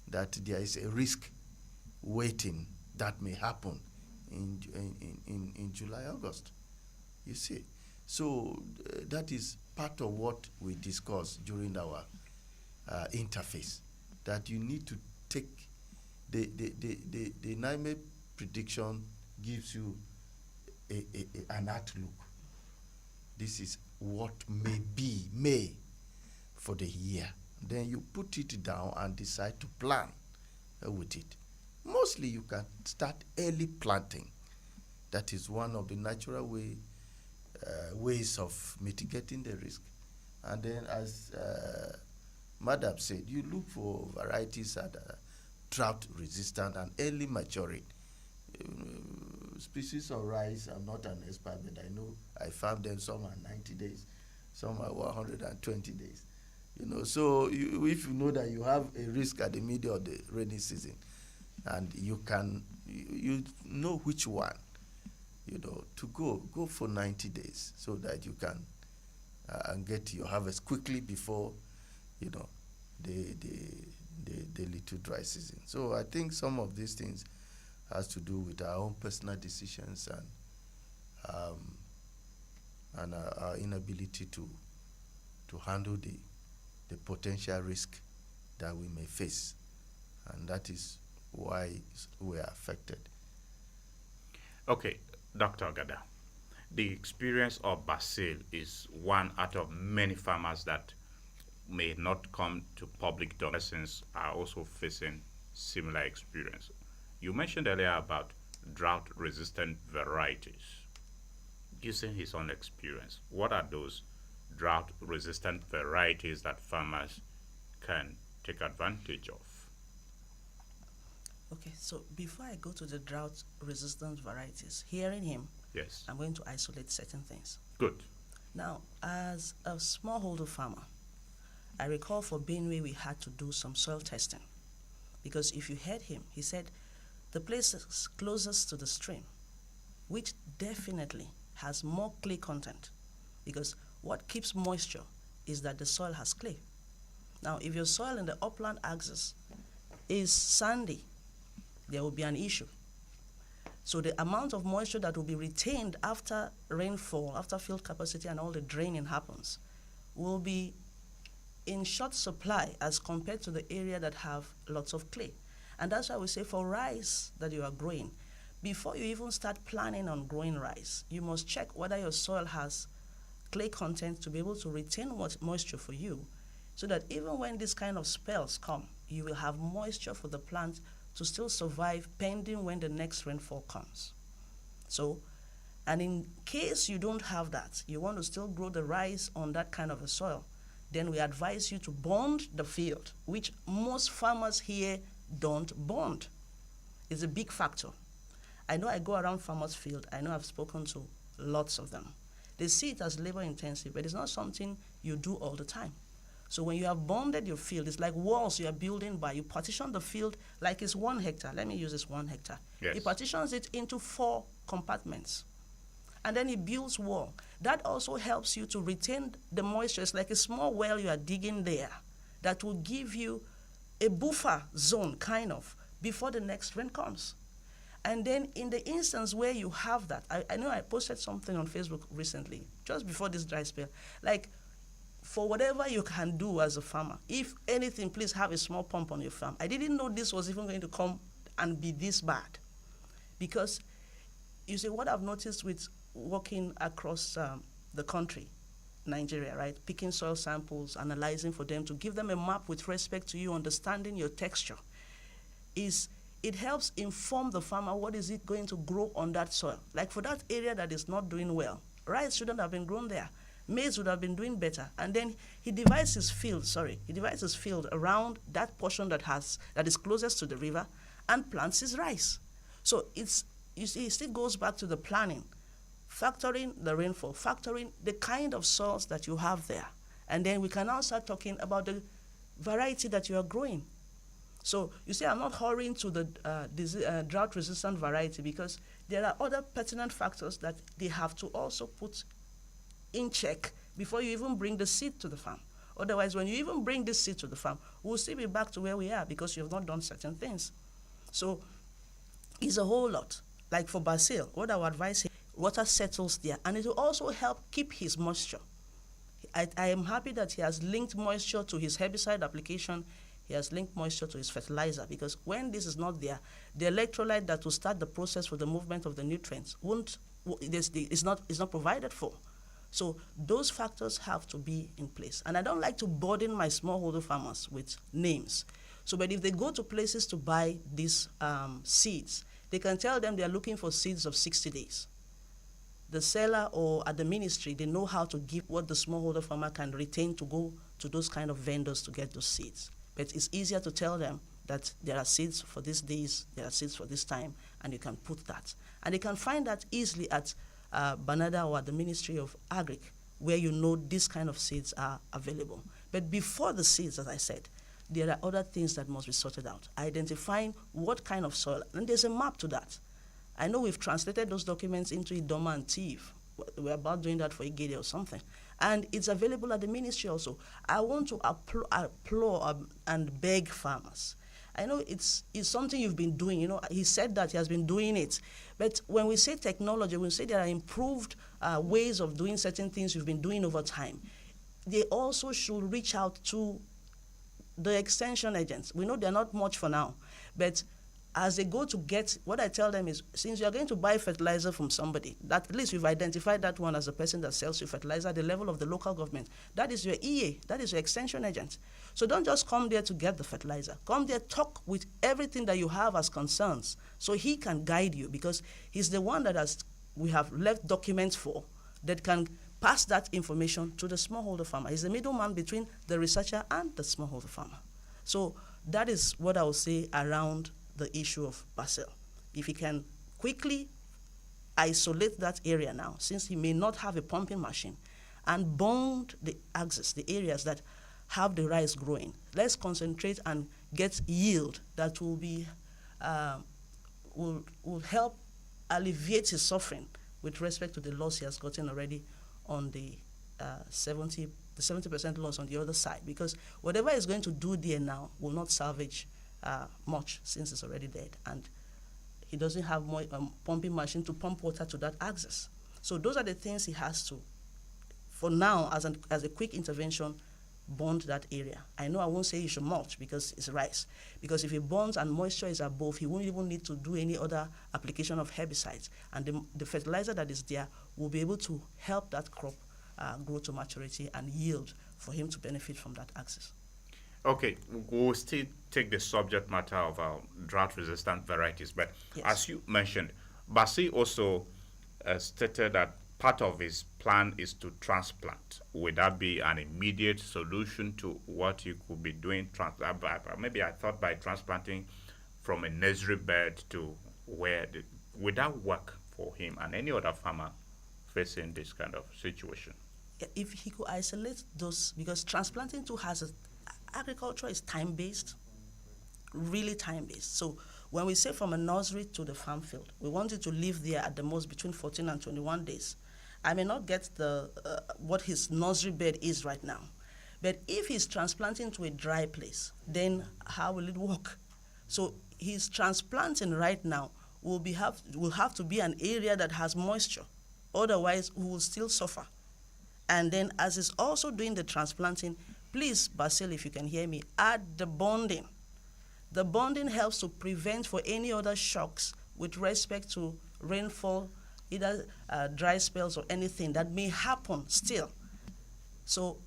that there is a risk waiting that may happen in July, August. You see. So that is part of what we discussed during our interface, that you need to take the NIME prediction gives you an outlook. This is what may for the year. Then you put it down and decide to plan with it. Mostly you can start early planting. That is one of the natural ways of mitigating the risk. And then as Madam said, you look for varieties that are drought resistant and early maturing. Species of rice, I'm not an expert, but I know I found them, some are 90 days, some are 120 days. You know, so if you know that you have a risk at the middle of the rainy season, and you know which one, you know, to go for 90 days so that you can get your harvest quickly before, you know, the little dry season. So I think some of these things has to do with our own personal decisions and our inability to handle the potential risk that we may face, and that is why we are affected. Okay, Dr. Gada, the experience of Basil is one out of many farmers that may not come to public persons are also facing similar experience. You mentioned earlier about drought-resistant varieties. Using his own experience, what are those drought-resistant varieties that farmers can take advantage of? Okay, so before I go to the drought-resistant varieties, hearing him, Yes. I'm going to isolate certain things. Good. Now, as a smallholder farmer, I recall for Benue we had to do some soil testing, because if you heard him, he said the place closest to the stream, which definitely has more clay content, because what keeps moisture is that the soil has clay. Now, if your soil in the upland axis is sandy, there will be an issue. So the amount of moisture that will be retained after rainfall, after field capacity and all the draining happens, will be in short supply as compared to the area that have lots of clay. And that's why we say for rice that you are growing, before you even start planning on growing rice, you must check whether your soil has clay content to be able to retain moisture for you, so that even when these kind of spells come, you will have moisture for the plant to still survive pending when the next rainfall comes. So, and in case you don't have that, you want to still grow the rice on that kind of a soil, then we advise you to bond the field, which most farmers here don't bond. It's a big factor. I know I go around farmers' field. I know I've spoken to lots of them. They see it as labor intensive, but it's not something you do all the time. So when you have bonded your field, it's like walls you are building by. You partition the field like it's 1 hectare. Let me use this 1 hectare. Yes. He partitions it into 4 compartments. And then he builds wall. That also helps you to retain the moisture. It's like a small well you are digging there that will give you a buffer zone, kind of, before the next rain comes. And then in the instance where you have that, I know I posted something on Facebook recently, just before this dry spell, like, for whatever you can do as a farmer, if anything, please have a small pump on your farm. I didn't know this was even going to come and be this bad. Because, you see, what I've noticed with walking across the country, Nigeria, right, picking soil samples, analyzing for them, to give them a map with respect to you understanding your texture, is it helps inform the farmer what is it going to grow on that soil. Like for that area that is not doing well, rice shouldn't have been grown there. Maize would have been doing better. And then he divides his field around that portion that is closest to the river and plants his rice. So you see, it still goes back to the planning, factoring the rainfall, factoring the kind of soils that you have there. And then we can now start talking about the variety that you are growing. So you see, I'm not hurrying to the drought-resistant variety, because there are other pertinent factors that they have to also put in check before you even bring the seed to the farm. Otherwise, when you even bring this seed to the farm, we'll still be back to where we are because you have not done certain things. So it's a whole lot. Like for basil, what I would advise him, water settles there, and it will also help keep his moisture. I am happy that he has linked moisture to his herbicide application. He has linked moisture to his fertilizer, because when this is not there, the electrolyte that will start the process for the movement of the nutrients is not provided for. So those factors have to be in place. And I don't like to burden my smallholder farmers with names. So, but if they go to places to buy these seeds, they can tell them they are looking for seeds of 60 days. The seller or at the ministry, they know how to give what the smallholder farmer can retain to go to those kind of vendors to get those seeds. But it's easier to tell them that there are seeds for these days, there are seeds for this time, and you can put that. And they can find that easily at Banada or at the Ministry of Agric, where you know these kind of seeds are available. But before the seeds, as I said, there are other things that must be sorted out. Identifying what kind of soil, and there's a map to that. I know we've translated those documents into Idoma and TIF. We're about doing that for Igede or something. And it's available at the ministry also. I want to applaud and beg farmers. I know it's something you've been doing. You know, he said that he has been doing it. But when we say technology, when we say there are improved ways of doing certain things you've been doing over time, they also should reach out to the extension agents. We know they're not much for now, but as they go to get, what I tell them is, since you're going to buy fertilizer from somebody, that at least we've identified that one as a person that sells you fertilizer at the level of the local government. That is your EA, that is your extension agent. So don't just come there to get the fertilizer. Come there, talk with everything that you have as concerns, so he can guide you, because he's the one that we have left documents for that can pass that information to the smallholder farmer. He's the middleman between the researcher and the smallholder farmer. So that is what I will say around the issue of basil. If he can quickly isolate that area now, since he may not have a pumping machine, and bond the axis, the areas that have the rice growing, let's concentrate and get yield that will be will help alleviate his suffering with respect to the loss he has gotten already on the 70% loss on the other side, because whatever he's going to do there now will not salvage much, since it's already dead, and he doesn't have more pumping machine to pump water to that axis. So those are the things he has to, for now, as a quick intervention, bond that area. I know I won't say he should mulch because it's rice, because if he bonds and moisture is above, he won't even need to do any other application of herbicides, and the fertilizer that is there will be able to help that crop grow to maturity and yield for him to benefit from that axis. Okay, we'll still take the subject matter of drought-resistant varieties, but Yes. as you mentioned, Basi also stated that part of his plan is to transplant. Would that be an immediate solution to what you could be doing? Maybe I thought by transplanting from a nursery bed to would that work for him and any other farmer facing this kind of situation? If he could isolate those, because transplanting too agriculture is time-based, really time-based. So when we say from a nursery to the farm field, we want it to live there at the most between 14 and 21 days. I may not get what his nursery bed is right now, but if he's transplanting to a dry place, then how will it work? So his transplanting right now will have to be an area that has moisture. Otherwise, we will still suffer. And then as he's also doing the transplanting, please, Basil, if you can hear me, add the bonding. The bonding helps to prevent for any other shocks with respect to rainfall, either dry spells or anything that may happen still. So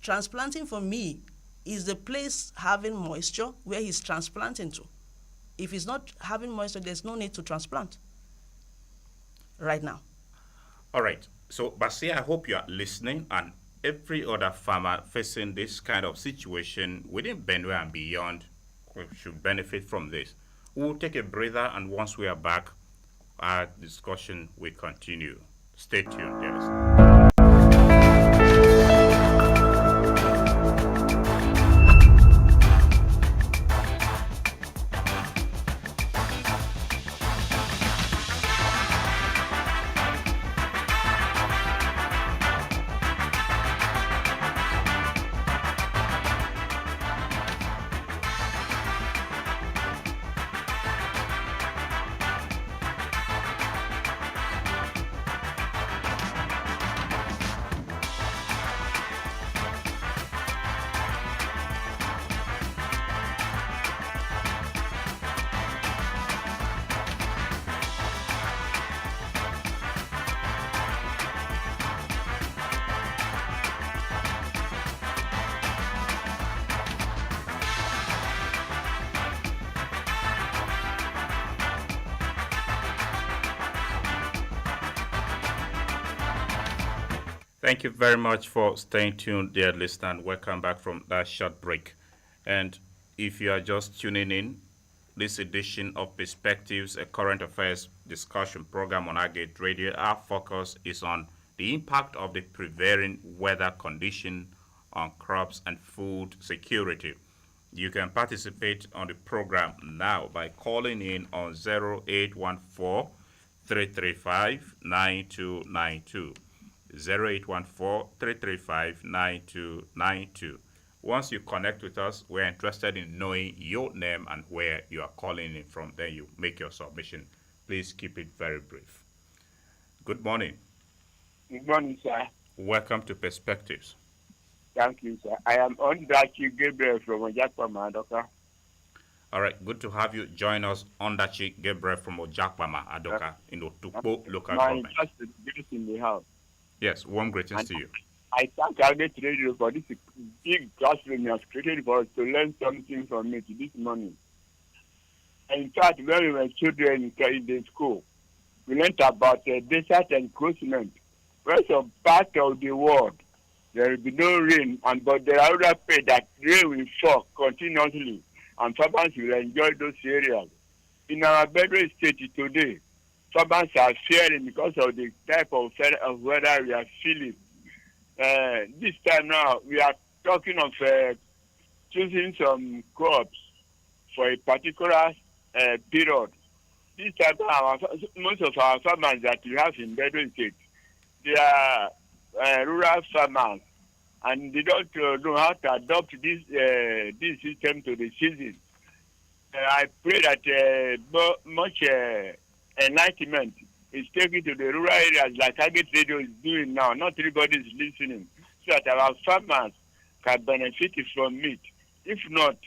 transplanting for me is the place having moisture where he's transplanting to. If he's not having moisture, there's no need to transplant right now. All right. So, Basi, I hope you are listening, and every other farmer facing this kind of situation within Benue and beyond should benefit from this. We'll take a breather, and once we are back, our discussion will continue. Stay tuned, dear listeners. Thank you very much for staying tuned, dear listener, and welcome back from that short break. And if you are just tuning in, this edition of Perspectives, a current affairs discussion program on Agate Radio, our focus is on the impact of the prevailing weather condition on crops and food security. You can participate on the program now by calling in on 0814 335 9292. 0814-335-9292. Once you connect with us, we're interested in knowing your name and where you are calling in from. Then you make your submission. Please keep it very brief. Good morning. Good morning, sir. Welcome to Perspectives. Thank you, sir. I am Ondachi Gabriel from Ojakpama, Adoka. All right, good to have you join us, Ondachi Gabriel from Ojakpama, Adoka, in Otukpo local government. My just in the house. Yes, warm greetings to you. I thank Agate Radio for this big classroom you have created for us to learn something from it this morning. In fact, when we were children in the school, we learned about desert encroachment. Where some part of the world there will be no rain, but there are other places that rain will fall continuously, and farmers will enjoy those areas. In our Benue state today, farmers are fearing because of the type of weather we are feeling. This time now, we are talking of choosing some crops for a particular period. This time now, most of our farmers that we have in Benue State, they are rural farmers, and they don't know how to adopt this system to the season. I pray that much enlightenment is taken to the rural areas like Agate Radio is doing now. Not everybody is listening, so that our farmers can benefit from it. If not,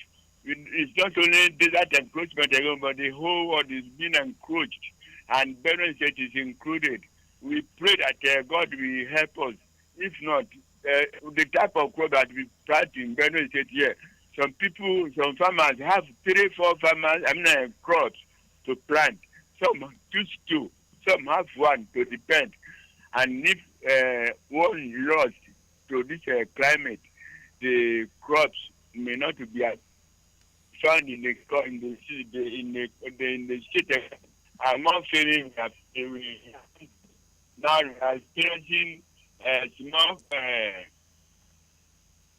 it's not only desert encroachment alone, but the whole world is being encroached, and Benue State is included. We pray that God will help us. If not, the type of crop that we plant in Benue State here some people, some farmers have 3, 4 farmers, crops to plant. Some choose 2, some have 1 to depend. And if one lost to this climate, the crops may not be found in the state. I'm not feeling that we now are experiencing small,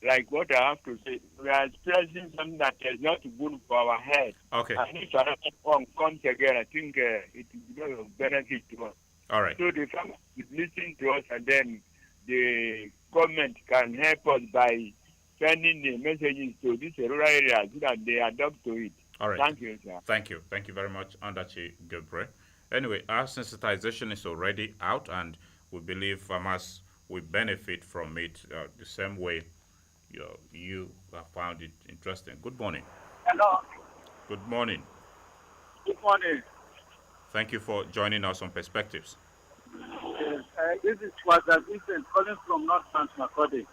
like what I have to say, we are experiencing something that is not good for our head. Okay. And if another one comes again, I think it is going to benefit to us. All right. So the farmers should listen to us, and then the government can help us by sending the messages to these rural areas so that they adopt to it. All right. Thank you, sir. Thank you. Thank you very much, Andachi Gabriel. Anyway, our sensitization is already out, and we believe farmers will benefit from it the same way you have found it interesting. Good morning. Hello. Good morning. Good morning. Thank you for joining us on Perspectives. This is Kwaza Vincent calling from North Makode.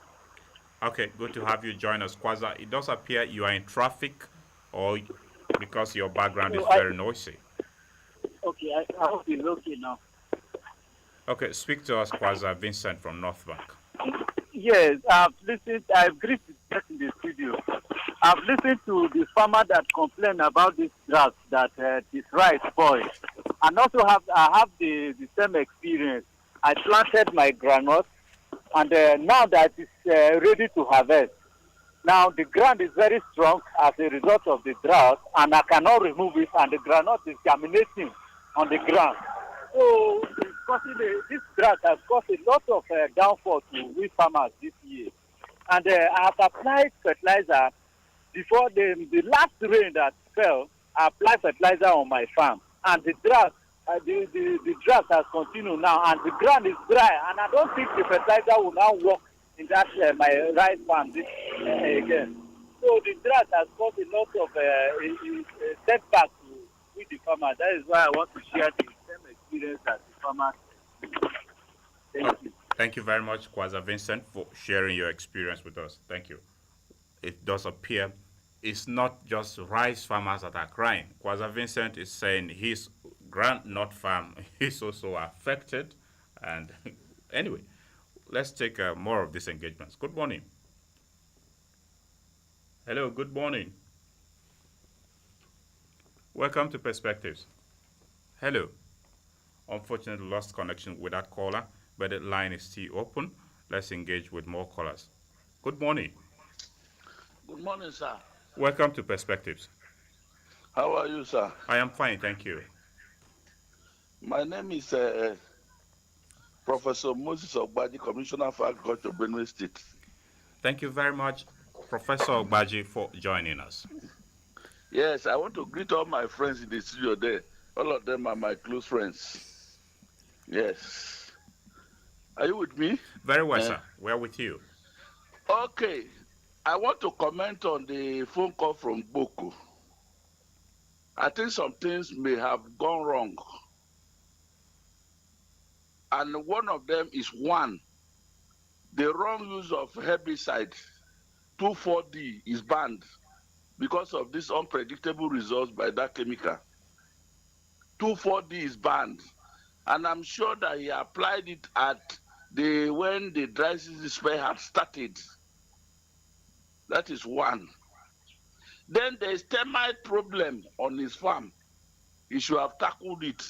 Okay, good to have you join us, Kwaza. It does appear you are in traffic, or because your background is very noisy. Okay, I hope it's okay now. Okay, speak to us, Kwaza Vincent from North Bank. Yes, I've listened. I've greeted in the studio. I've listened to the farmer that complained about this drought, that this rice spoiled, and also I have the same experience. I planted my groundnut, and now that it's ready to harvest. Now the ground is very strong as a result of the drought, and I cannot remove it, and the groundnut is germinating on the ground. So this drought has caused a lot of downfall to we farmers this year. And I have applied fertilizer before the last rain that fell. I applied fertilizer on my farm, and the drought has continued now, and the ground is dry, and I don't think the fertilizer will now work in that my rice farm again. So the drought has caused a lot of setback with the farmer. That is why I want to share the same experience as the farmer. Thank you. Thank you very much, Kwaza Vincent, for sharing your experience with us. Thank you. It does appear it's not just rice farmers that are crying. Kwaza Vincent is saying his groundnut farm is also affected. And anyway, let's take more of these engagements. Good morning. Hello, good morning. Welcome to Perspectives. Hello. Unfortunately, lost connection with that caller, but the line is still open. Let's engage with more callers. Good morning. Good morning, sir. Welcome to Perspectives. How are you, sir? I am fine, thank you. My name is Professor Moses Ogbaji, Commissioner for Agriculture, Benue State. Thank you very much, Professor Ogbaji, for joining us. Yes, I want to greet all my friends in the studio there. All of them are my close friends. Yes. Are you with me? Very well, sir. We're with you. Okay. I want to comment on the phone call from Boku. I think some things may have gone wrong. And one of them is one, the wrong use of herbicide, 2,4-D, is banned because of this unpredictable results by that chemical. 2,4-D is banned. And I'm sure that he applied it at when the dry season spray had started. That is one. Then there is termite problem on his farm. He should have tackled it.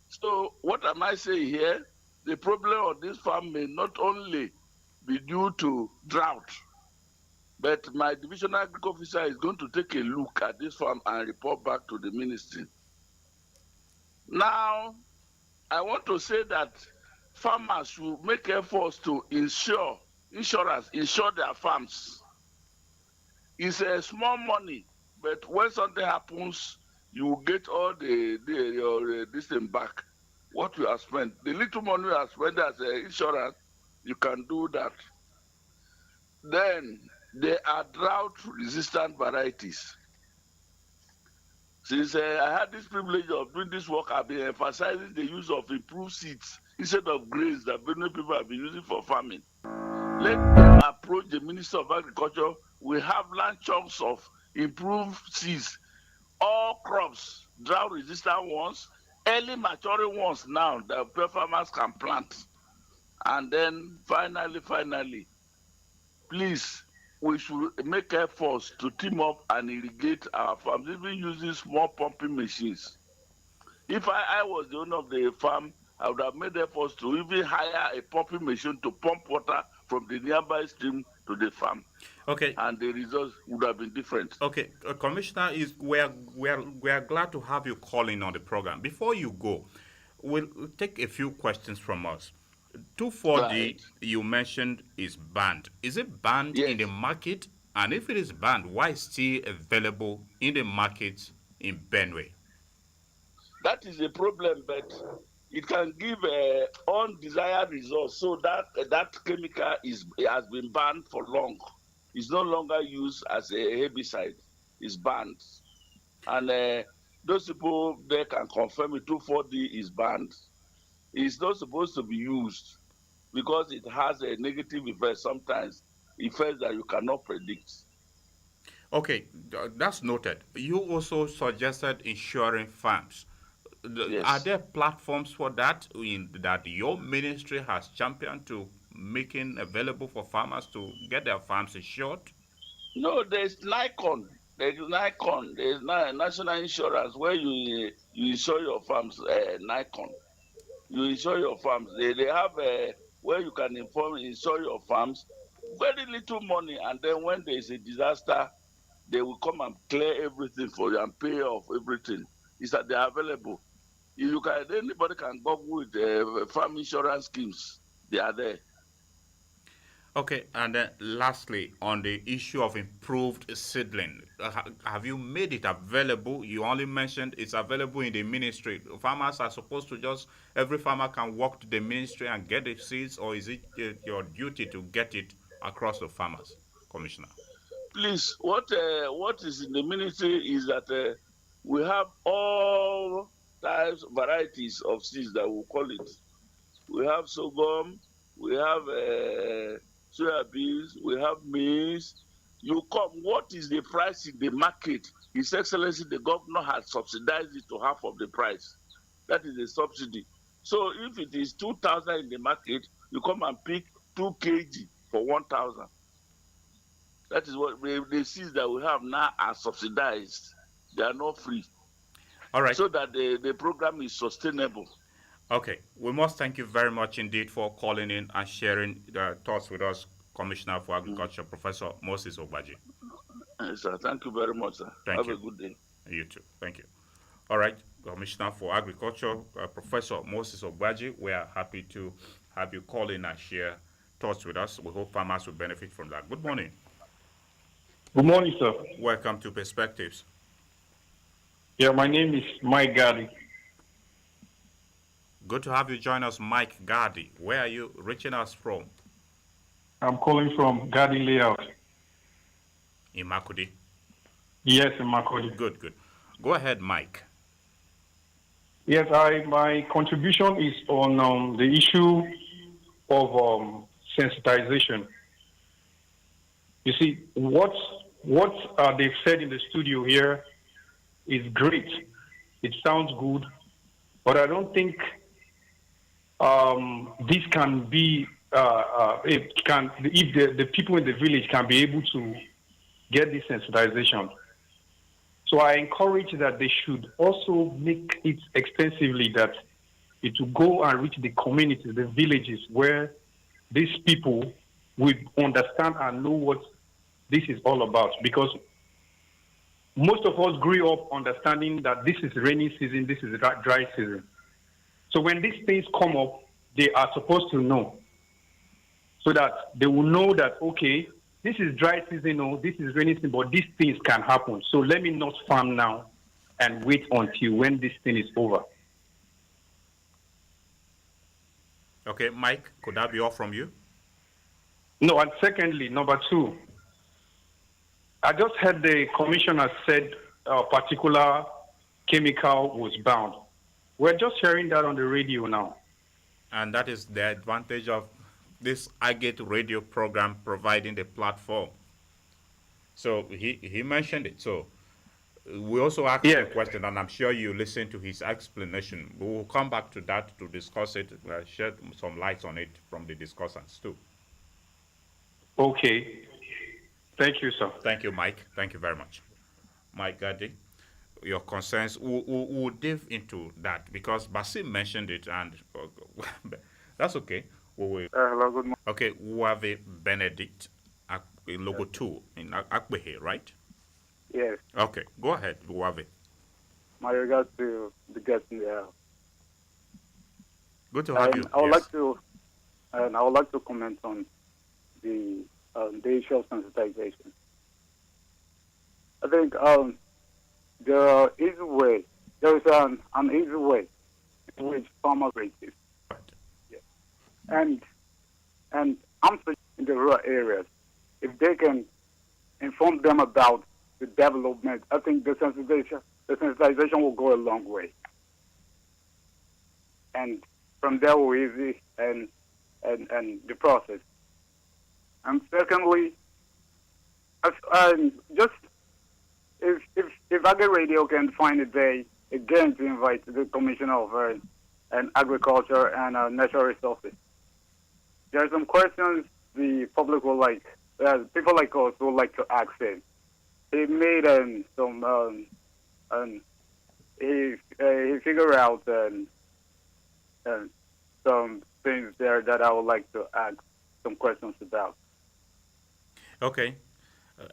So what am I saying here? The problem on this farm may not only be due to drought, but my divisional agriculture officer is going to take a look at this farm and report back to the ministry. Now, I want to say that farmers should make efforts to insure their farms. It's a small money, but when something happens, you will get all this thing back, what you have spent. The little money you have spent as insurance, you can do that. Then there are drought-resistant varieties. Since I had this privilege of doing this work, I've been emphasizing the use of improved seeds instead of grains that many people have been using for farming. Let them approach the Minister of Agriculture. We have land chunks of improved seeds, all crops, drought-resistant ones, early maturing ones now that farmers can plant. And then finally, please, we should make efforts to team up and irrigate our farms, even using small pumping machines. If I was the owner of the farm, I would have made efforts to even hire a pumping machine to pump water from the nearby stream to the farm. Okay. And the results would have been different. Okay, Commissioner, we are glad to have you calling on the program. Before you go, we'll take a few questions from us. 2,4-D, Right. you mentioned, is banned. Is it banned in the market? And if it is banned, why is it still available in the market in Benue? That is a problem, but it can give undesired results. So that chemical has been banned for long. It's no longer used as a herbicide. It's banned. And those people there can confirm it. 2,4-D is banned. It's not supposed to be used because it has a negative effect sometimes, effects that you cannot predict. Okay, that's noted. You also suggested insuring farms. Yes. Are there platforms for that that your ministry has championed to making available for farmers to get their farms insured? No, there's Nikon. There's national insurance where you insure your farms. Nikon, you insure your farms. They have where you can insure your farms. Very little money, and then when there is a disaster, they will come and clear everything for you and pay off everything. It's that they are available. Anybody can go with farm insurance schemes. They are there. Okay, and then lastly, on the issue of improved seedling, have you made it available? You only mentioned it's available in the ministry. Farmers are supposed to every farmer can walk to the ministry and get the seeds, or is it your duty to get it across the farmers, Commissioner? Please, what is in the ministry is that we have all types, varieties of seeds that we call it. We have sorghum, we have soya beans, we have maize. You come, what is the price in the market? His Excellency, the governor has subsidized it to half of the price. That is a subsidy. So if it is 2,000 in the market, you come and pick 2 kg for 1,000. That is what the seeds that we have now are subsidized. They are not free. All right. So that the program is sustainable. Okay. We must thank you very much indeed for calling in and sharing the thoughts with us, Commissioner for Agriculture, Professor Moses Ogbaji. Yes, sir. Thank you very much, sir. Have a good day. You too. Thank you. All right. Commissioner for Agriculture, Professor Moses Ogbaji, we are happy to have you call in and share thoughts with us. We hope farmers will benefit from that. Good morning. Good morning, sir. Welcome to Perspectives. Yeah, my name is Mike Gardi. Good to have you join us, Mike Gardi. Where are you reaching us from? I'm calling from Gardi Layout. In Makudi? Yes, in Makudi. Good. Go ahead, Mike. Yes, my contribution is on the issue of sensitization. You see, what they've said in the studio here is great. It sounds good, but I don't think this can be if the people in the village can be able to get this sensitization. So I encourage that they should also make it extensively, that it will go and reach the communities, the villages where these people will understand and know what this is all about. Because most of us grew up understanding that this is rainy season, this is dry season. So when these things come up, they are supposed to know, so that they will know that, okay, this is dry season, or this is rainy season, but these things can happen. So let me not farm now and wait until when this thing is over. Okay, Mike, could that be all from you? No, and secondly, number two, I just heard the commissioner said a particular chemical was bound. We're just hearing that on the radio now. And that is the advantage of this Agate radio program providing the platform. So he mentioned it. So we also asked a question, and I'm sure you listened to his explanation. We will come back to that to discuss it, shed some light on it from the discussants too. Okay. Thank you, sir. Thank you, Mike. Thank you very much. Mike Gadi, your concerns, we'll dive into that because Basim mentioned it, and that's okay. Hello, good morning. Okay, Uave Benedict, logo 2 in Akbehe, right? Yes. Okay, go ahead, Uave. My regards to the guest in the house. Good to have you. I would like to comment on the issue of sensitization. I think there is an easy way in which farmers rate this. Yeah. And I'm saying in the rural areas, if they can inform them about the development, I think the sensitization will go a long way. And from there will easy and the process. And secondly, if Agri Radio can find a day again to invite the Commissioner of Agriculture and Natural Resources, there are some questions the public will like, people like us would like to ask him. He made he figured out some things there that I would like to ask some questions about. Okay.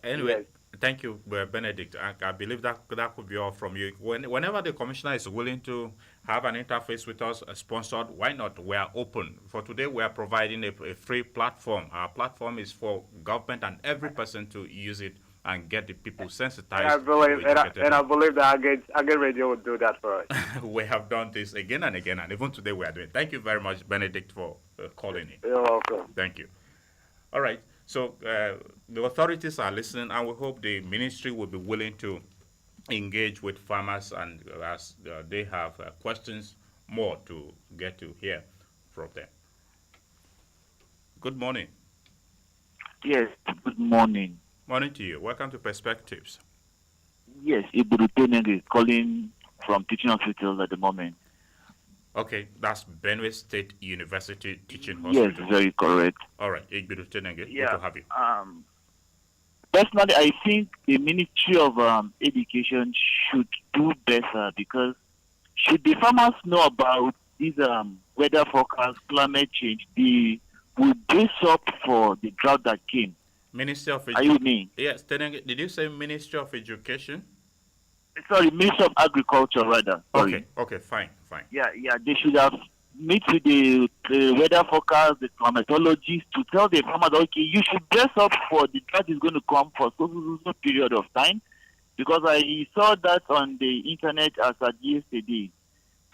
Anyway, yes. Thank you, Benedict. I believe that could be all from you. Whenever the commissioner is willing to have an interface with us, sponsored, why not? We are open. For today, we are providing a free platform. Our platform is for government and every person to use it and get the people sensitized. I believe that Agate Radio would do that for us. We have done this again and again, and even today we are doing it. Thank you very much, Benedict, for calling in. You're welcome. Thank you. All right. So the authorities are listening, and we hope the ministry will be willing to engage with farmers, and as they have questions more to get to hear from them. Good morning. Yes, good morning. Morning to you. Welcome to Perspectives. Yes, Iburuteneng is calling from teaching hospitals at the moment. Okay, that's Benue State University Teaching Hospital. Yes, very correct. All right, Iburuteneng, yeah. Good to have you. Personally, I think the Ministry of Education should do better, because should the farmers know about these weather forecast, climate change, they will brace up for the drought that came. Ministry of Education. Are you me? Yes, did you say Ministry of Education? Sorry, Ministry of Agriculture, rather. Sorry. Okay, fine. Yeah, they should have meet with the weather forecast, the climatologists, to tell the farmers, okay, you should dress up for the drought is going to come for so period of time, because I saw that on the internet as at yesterday.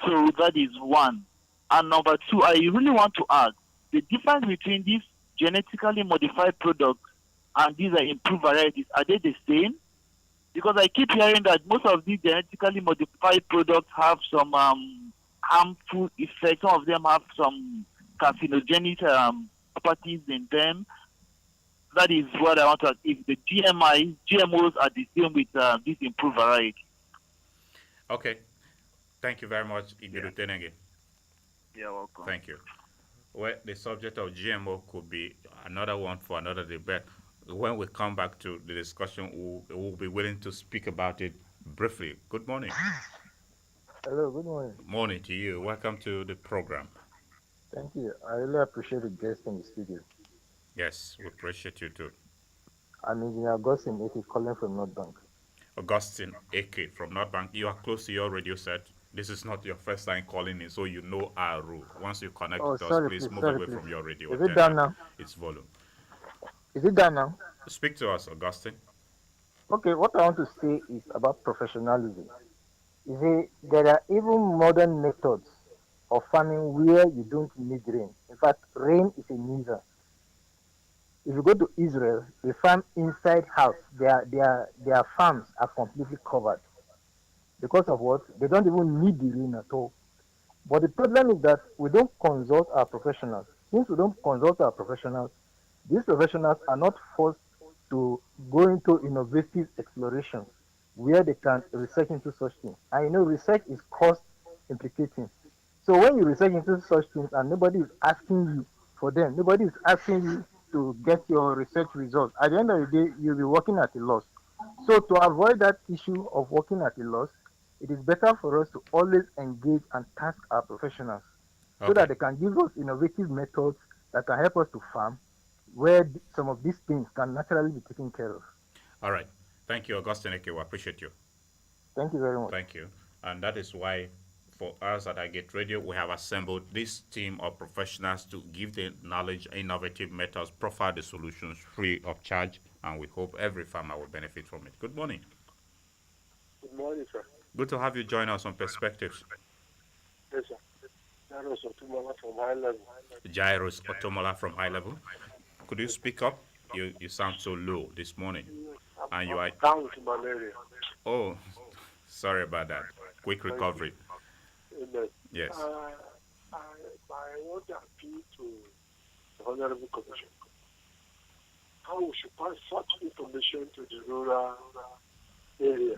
So that is one. And number two, I really want to ask, the difference between these genetically modified products and these are improved varieties, are they the same? Because I keep hearing that most of these genetically modified products have some harmful effects. Some of them have some carcinogenic properties in them. That is what I want to ask. If the GMOs are the same with this improved variety. Okay. Thank you very much, Igirutenenge. You're welcome. Thank you. Well, the subject of GMO could be another one for another debate. When we come back to the discussion, we'll be willing to speak about it briefly. Good morning. Hello, good morning. Morning to you. Welcome to the program. Thank you. I really appreciate the guest in the studio. Yes, we appreciate you too. I'm Engineer Augustine Eke calling from North Bank. Augustine Eke from North Bank. You are close to your radio set. This is not your first time calling in, so you know our rule. Once you connect with us, please move away from your radio. Is it done now? Its volume. Is it done now? Speak to us, Augustine. Okay, what I want to say is about professionalism. You see, there are even modern methods of farming where you don't need rain. In fact, rain is a nuisance. If you go to Israel, they farm inside house. Their farms are completely covered. Because of what? They don't even need the rain at all. But the problem is that we don't consult our professionals. Since we don't consult our professionals, these professionals are not forced to go into innovative explorations where they can research into such things. And you know, research is cost implicating. So when you research into such things and nobody is asking you for them, nobody is asking you to get your research results, at the end of the day, you'll be working at a loss. So to avoid that issue of working at a loss, it is better for us to always engage and task our professionals so that Okay. they can give us innovative methods that can help us to farm where some of these things can naturally be taken care of. All right. Thank you, Augustine Eke. We appreciate you. Thank you very much. Thank you. And that is why, for us at I Get Radio, we have assembled this team of professionals to give the knowledge, innovative methods, profile the solutions free of charge, and we hope every farmer will benefit from it. Good morning. Good morning, sir. Good to have you join us on Perspectives. Yes, sir. Jairus Otumola from High Level. Jairus Otomola from High Level. Could you speak up? You sound so low this morning. And you are down with malaria. Oh, sorry about that. Quick recovery. Yes. I want to appeal to the Honorable Commission how we should pass such information to the rural area.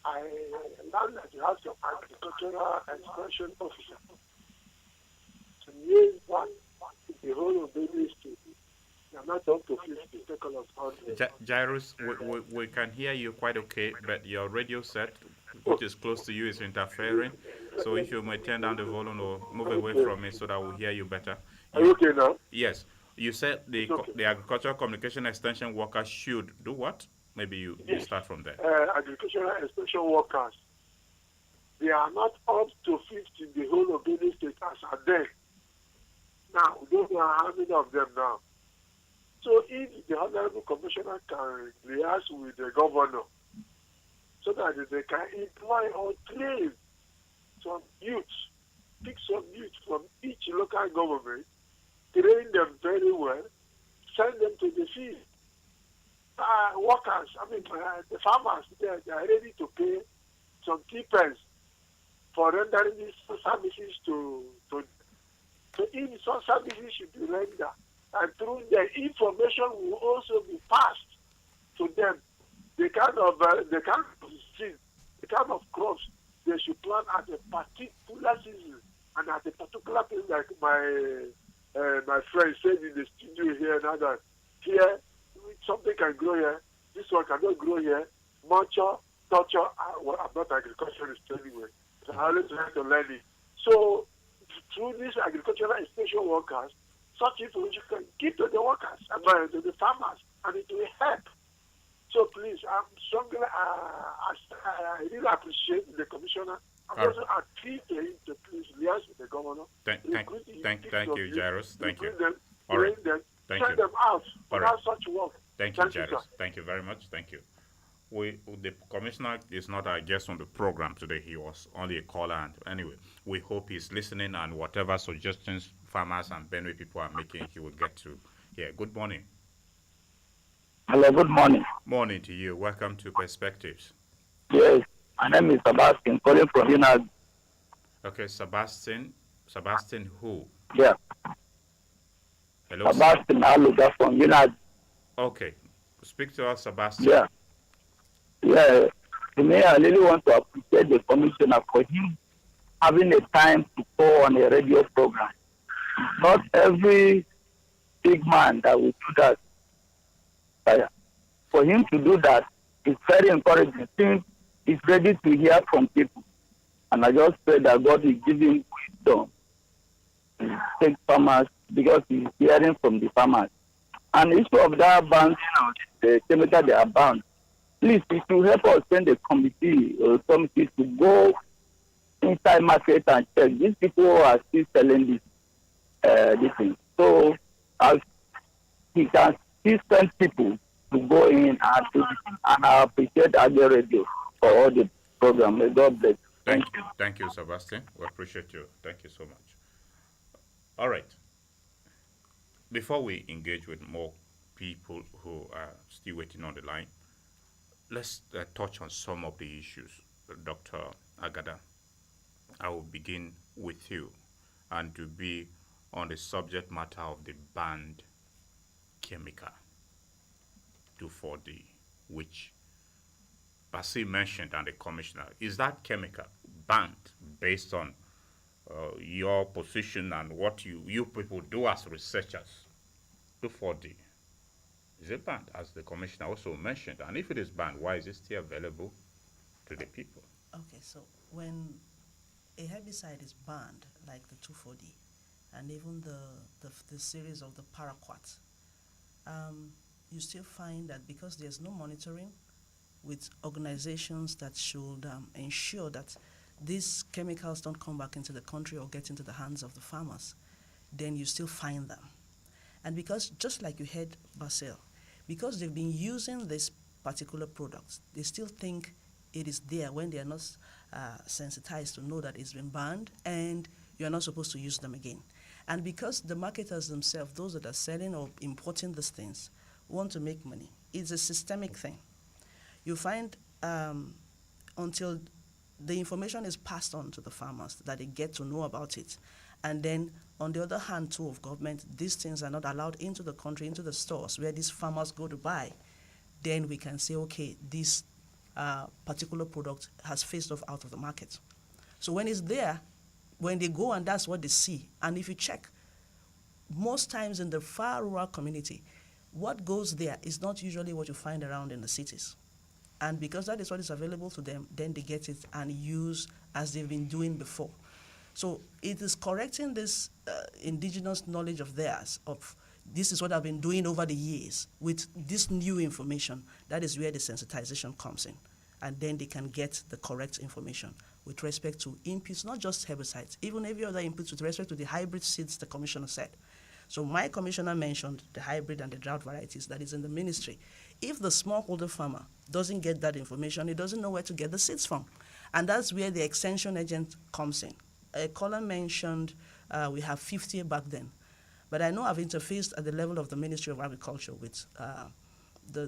I learned that you have some agricultural extension officer to name one in the whole of Benue State. They are not up to 50, second of 100. Jairus, we can hear you quite okay, but your radio set, which is close to you, is interfering. So if you may turn down the volume or move away from it so that we'll hear you better. Are you okay now? Yes. You said the agricultural communication extension workers should do what? Maybe you start from there. Agricultural extension workers, they are not up to 50 in the whole of Benue State as are there. Now, we don't know how many of them now. So if the Honorable Commissioner can liaise with the governor so that they can employ or train some youth, pick some youth from each local government, train them very well, send them to the field. Workers, the farmers, they are ready to pay some tippers for rendering these services to if some services should be rendered, and through the information will also be passed to them. The kind of seed, the kind of crops they should plant at a particular season and at a particular place, like my friend said in the studio here now that here something can grow here, this one cannot grow here. Mulcher, torture, I'm not agriculturist anyway. So I always try to learn it. So through these agricultural extension workers, such information can give to the workers, to the farmers, and it will help. So please, I'm strongly, I really appreciate the commissioner. I'm also appeal to him to please liaise with the governor. Thank you, Jairus. Thank you. Them, all right. Them, thank send you. them out without such work. Thank you, Jairus. Thank you very much. Thank you. The commissioner is not our guest on the program today. He was only a caller. And anyway, we hope he's listening, and whatever suggestions farmers and Benue people are making, he will get to hear. Good morning. Hello, good morning. Morning to you. Welcome to Perspectives. Yes, my name is Sebastian, calling from Unad. Okay, Sebastian. Sebastian who? Yeah. Hello. Sebastian Aluga from Unad. Okay. Speak to us, Sebastian. Yeah. Yeah. To me, I really want to appreciate the commissioner for him having a time to go on a radio program. Not every big man that will do that. For him to do that is very encouraging. Since he's ready to hear from people. And I just pray that God will give him wisdom to take farmers because he's hearing from the farmers. And issue of that ban, the chemical they are banned, please, if you help us send a committee or something to go inside market and check. These people are still selling this thing. So as he can still send people to go in and do this thing. And I appreciate Agri Radio for all the program. May God bless. Thank you. Thank you, Sebastian. We appreciate you. Thank you so much. All right. Before we engage with more people who are still waiting on the line, let's touch on some of the issues. Dr. Agada, I will begin with you, and to be on the subject matter of the banned chemical 2,4-D, which Basil mentioned and the commissioner. Is that chemical banned based on your position and what you people do as researchers? 2,4-D. Is it banned, as the commissioner also mentioned? And if it is banned, why is it still available to the people? Okay, so when a herbicide is banned, like the 2,4-D, and even the series of the paraquat, you still find that because there's no monitoring with organizations that should ensure that these chemicals don't come back into the country or get into the hands of the farmers, then you still find them. And because, just like you heard Basil, because they've been using this particular product, they still think it is there when they are not sensitized to know that it's been banned and you're not supposed to use them again. And because the marketers themselves, those that are selling or importing these things, want to make money, it's a systemic thing. You find until the information is passed on to the farmers that they get to know about it. And then, on the other hand, too, of government, these things are not allowed into the country, into the stores where these farmers go to buy. Then we can say, okay, this particular product has phased off out of the market. So when it's there, when they go and that's what they see, and if you check, most times in the far rural community, what goes there is not usually what you find around in the cities. And because that is what is available to them, then they get it and use as they've been doing before. So it is correcting this indigenous knowledge of theirs, of this is what I've been doing over the years with this new information. That is where the sensitization comes in. And then they can get the correct information with respect to inputs, not just herbicides, even every other inputs with respect to the hybrid seeds the commissioner said. So my commissioner mentioned the hybrid and the drought varieties that is in the ministry. If the smallholder farmer doesn't get that information, he doesn't know where to get the seeds from. And that's where the extension agent comes in. Colin mentioned we have 50 back then. But I know I've interfaced at the level of the Ministry of Agriculture with the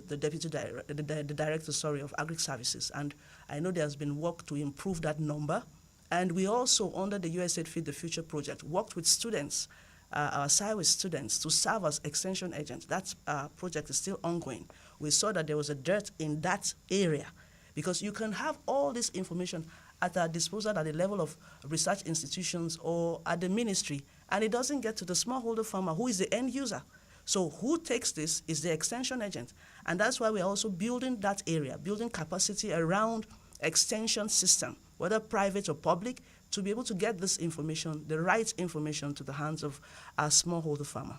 director of Agri Services. And I know there's been work to improve that number. And we also, under the USAID Feed the Future project, worked with students, our SciWis students, to serve as extension agents. That project is still ongoing. We saw that there was a dearth in that area because you can have all this information at our disposal at the level of research institutions or at the ministry, and it doesn't get to the smallholder farmer who is the end user. So who takes this is the extension agent. And that's why we're also building that area, building capacity around extension system, whether private or public, to be able to get this information, the right information, to the hands of our smallholder farmer.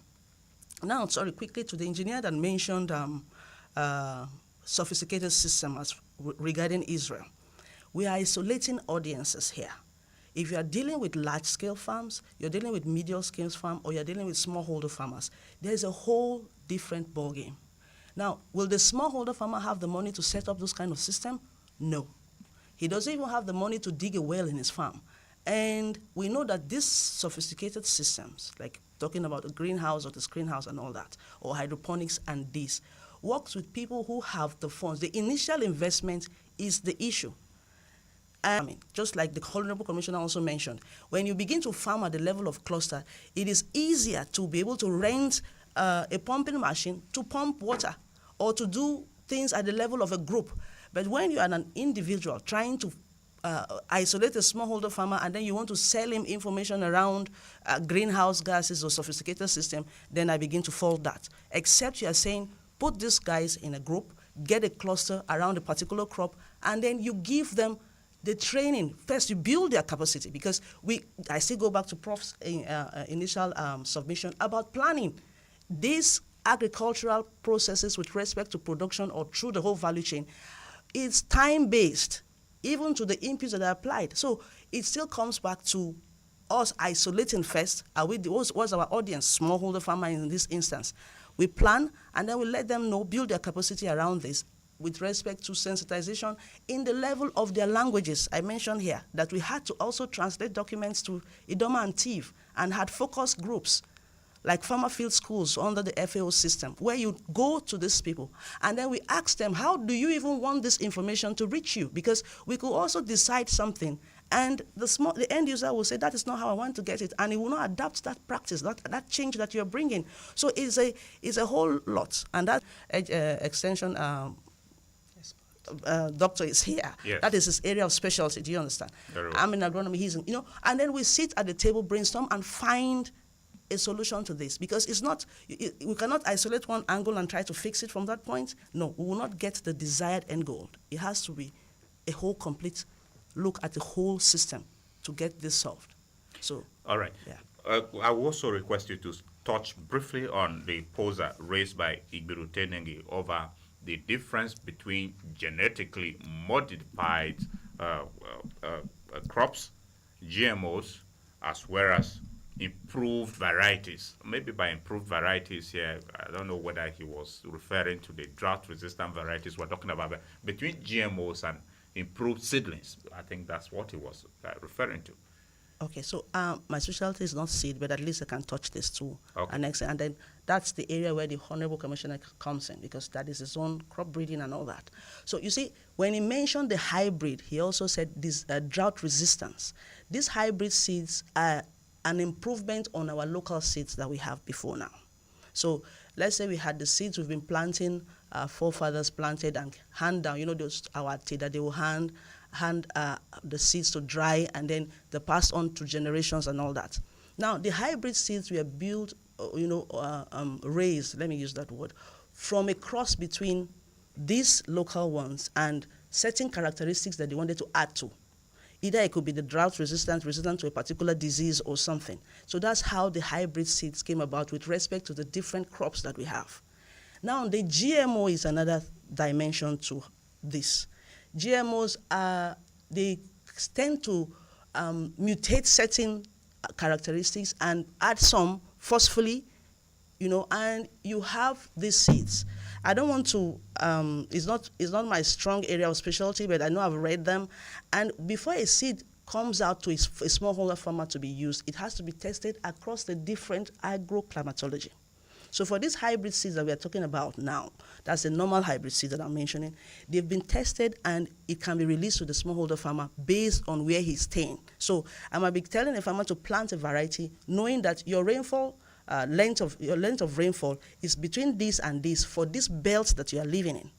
Now, sorry, quickly to the engineer that mentioned sophisticated systems regarding Israel. We are isolating audiences here. If you are dealing with large-scale farms, you're dealing with medium-scale farms, or you're dealing with smallholder farmers, there's a whole different ballgame. Now, will the smallholder farmer have the money to set up this kind of system? No. He doesn't even have the money to dig a well in his farm. And we know that these sophisticated systems, like talking about the greenhouse or the screenhouse and all that, or hydroponics and this, works with people who have the funds. The initial investment is the issue. Just like the Honorable Commissioner also mentioned, when you begin to farm at the level of cluster, it is easier to be able to rent a pumping machine to pump water or to do things at the level of a group. But when you are an individual trying to isolate a smallholder farmer and then you want to sell him information around greenhouse gases or sophisticated system, then I begin to fault that. Except you are saying, put these guys in a group, get a cluster around a particular crop, and then you give them the training. First, you build their capacity, because I still go back to Prof's initial submission about planning. These agricultural processes with respect to production or through the whole value chain, it's time-based, even to the inputs that are applied. So it still comes back to us isolating first. What's our audience, smallholder farmer in this instance? We plan, and then we let them know, build their capacity around this, with respect to sensitization in the level of their languages. I mentioned here that we had to also translate documents to Idoma and Tiv, and had focus groups like farmer field schools under the FAO system, where you go to these people and then we ask them, how do you even want this information to reach you? Because we could also decide something And the end user will say, that is not how I want to get it, and he will not adapt that practice, that change that you're bringing. So it's a whole lot, and that extension doctor is here. Yes. That is his area of specialty. Do you understand? Very well. I'm in agronomy. He's in, and then we sit at the table, brainstorm, and find a solution to this, because it's not, we cannot isolate one angle and try to fix it from that point. No, we will not get the desired end goal. It has to be a whole complete look at the whole system to get this solved. So, all right. Yeah. I will also request you to touch briefly on the poser raised by Igbiru Tenengi over the difference between genetically modified crops, GMOs, as well as improved varieties. Maybe by improved varieties here, I don't know whether he was referring to the drought-resistant varieties we're talking about, but between GMOs and improved seedlings, I think that's what he was referring to. Okay, so my specialty is not seed, but at least I can touch this too. Okay. And then that's the area where the Honorable Commissioner comes in, because that is his own crop breeding and all that. So you see, when he mentioned the hybrid, he also said this drought resistance. These hybrid seeds are an improvement on our local seeds that we have before now. So let's say we had the seeds we've been planting, forefathers planted and hand down, those our that they will hand the seeds to dry, and then they're passed on to generations and all that. Now, the hybrid seeds were built, raised, let me use that word, from a cross between these local ones and certain characteristics that they wanted to add to. Either it could be the drought resistant to a particular disease or something. So that's how the hybrid seeds came about with respect to the different crops that we have. Now, the GMO is another dimension to this. GMOs they tend to mutate certain characteristics and add some forcefully, and you have these seeds. I don't want to, it's not my strong area of specialty, but I know I've read them. And before a seed comes out to a smallholder farmer to be used, it has to be tested across the different agroclimatology. So for these hybrid seeds that we are talking about now, that's the normal hybrid seeds that I'm mentioning, they've been tested and it can be released to the smallholder farmer based on where he's staying. So I might be telling a farmer to plant a variety knowing that your rainfall, length of rainfall is between this and this for this belt that you are living in.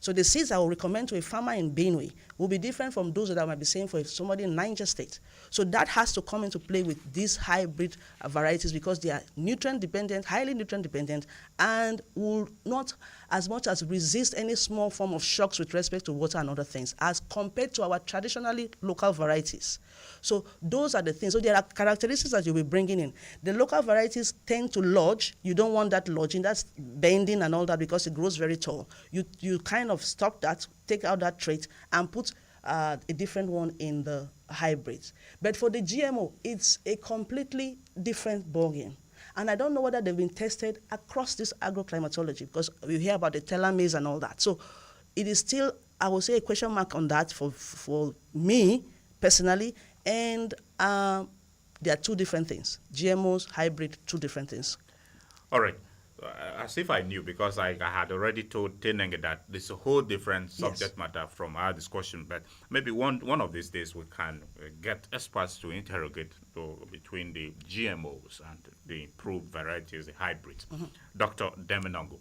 So the seeds I will recommend to a farmer in Benue will be different from those that I might be saying for somebody in Niger State. So that has to come into play with these hybrid varieties, because they are nutrient dependent, highly nutrient dependent, and will not as much as resist any small form of shocks with respect to water and other things as compared to our traditionally local varieties. So those are the things. So there are characteristics that you'll be bringing in. The local varieties tend to lodge. You don't want that lodging, that's bending and all that, because it grows very tall. You kind of stop that, take out that trait, and put a different one in the hybrids. But for the GMO, it's a completely different ballgame. And I don't know whether they've been tested across this agroclimatology, because we hear about the telomeres and all that. So it is still, I would say, a question mark on that for me personally. And there are two different things. GMOs, hybrid, two different things. All right. As if I knew, because I had already told Tenenge that this is a whole different subject matter from our discussion. But maybe one of these days we can get experts to interrogate between the GMOs and the improved varieties, the hybrids. Mm-hmm. Dr. Demenongo,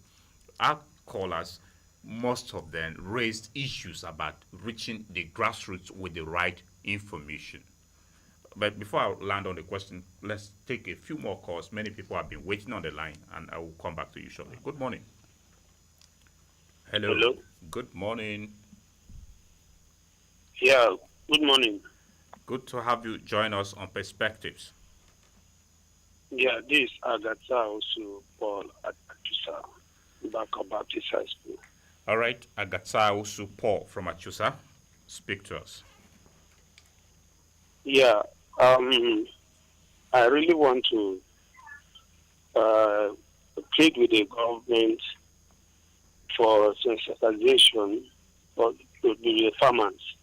our callers, most of them raised issues about reaching the grassroots with the right information. But before I land on the question, let's take a few more calls. Many people have been waiting on the line, and I will come back to you shortly. Good morning. Hello. Hello. Good morning. Yeah, good morning. Good to have you join us on Perspectives. Yeah, this is Agatha also Paul at Achusa, Backup Baptist High School. All right, Agatha also Paul from Achusa. Speak to us. Yeah, I really want to plead with the government for sensitization for the farmers,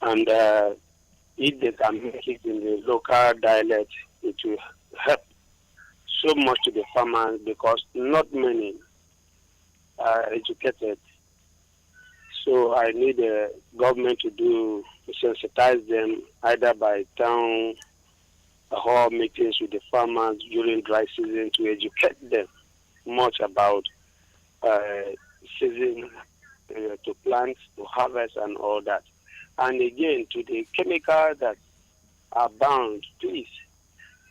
and if they can make it in the local dialect, it will help so much to the farmers, because not many are educated. So I need the government to sensitize them either by town hall meetings with the farmers during dry season to educate them much about season to plant, to harvest, and all that. And again, to the chemicals that are bound, please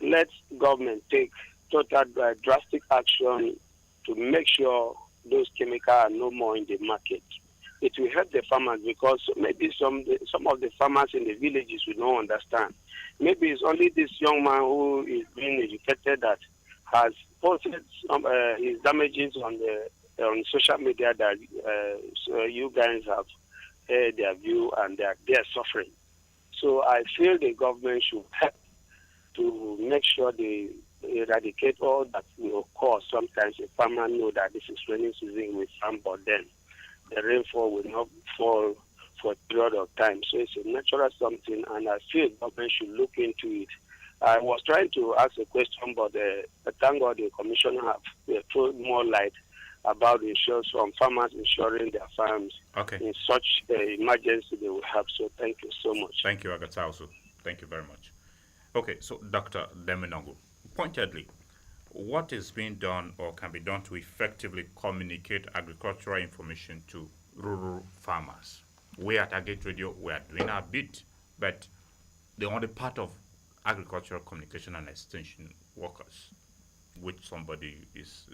let government take total drastic action to make sure those chemicals are no more in the market. It will help the farmers because maybe some of the farmers in the villages will not understand. Maybe it's only this young man who is being educated that has posted his damages on social media that so you guys have heard their view and they're suffering. So I feel the government should help to make sure they eradicate all that will cause. Sometimes a farmer know that this is rainy season with farm, but then the rainfall will not fall for a period of time. So it's a natural something, and I feel government should look into it. I was trying to ask a question, but thank God the commissioner have thrown more light about the insurance from farmers insuring their farms. Okay. In such emergency they will have. So thank you so much. Thank you, Agatausu. Thank you very much. Okay, so Dr. Deminongo, pointedly, what is being done or can be done to effectively communicate agricultural information to rural farmers? We at Agate Radio, we are doing our bit, but the only part of agricultural communication and extension workers, which somebody is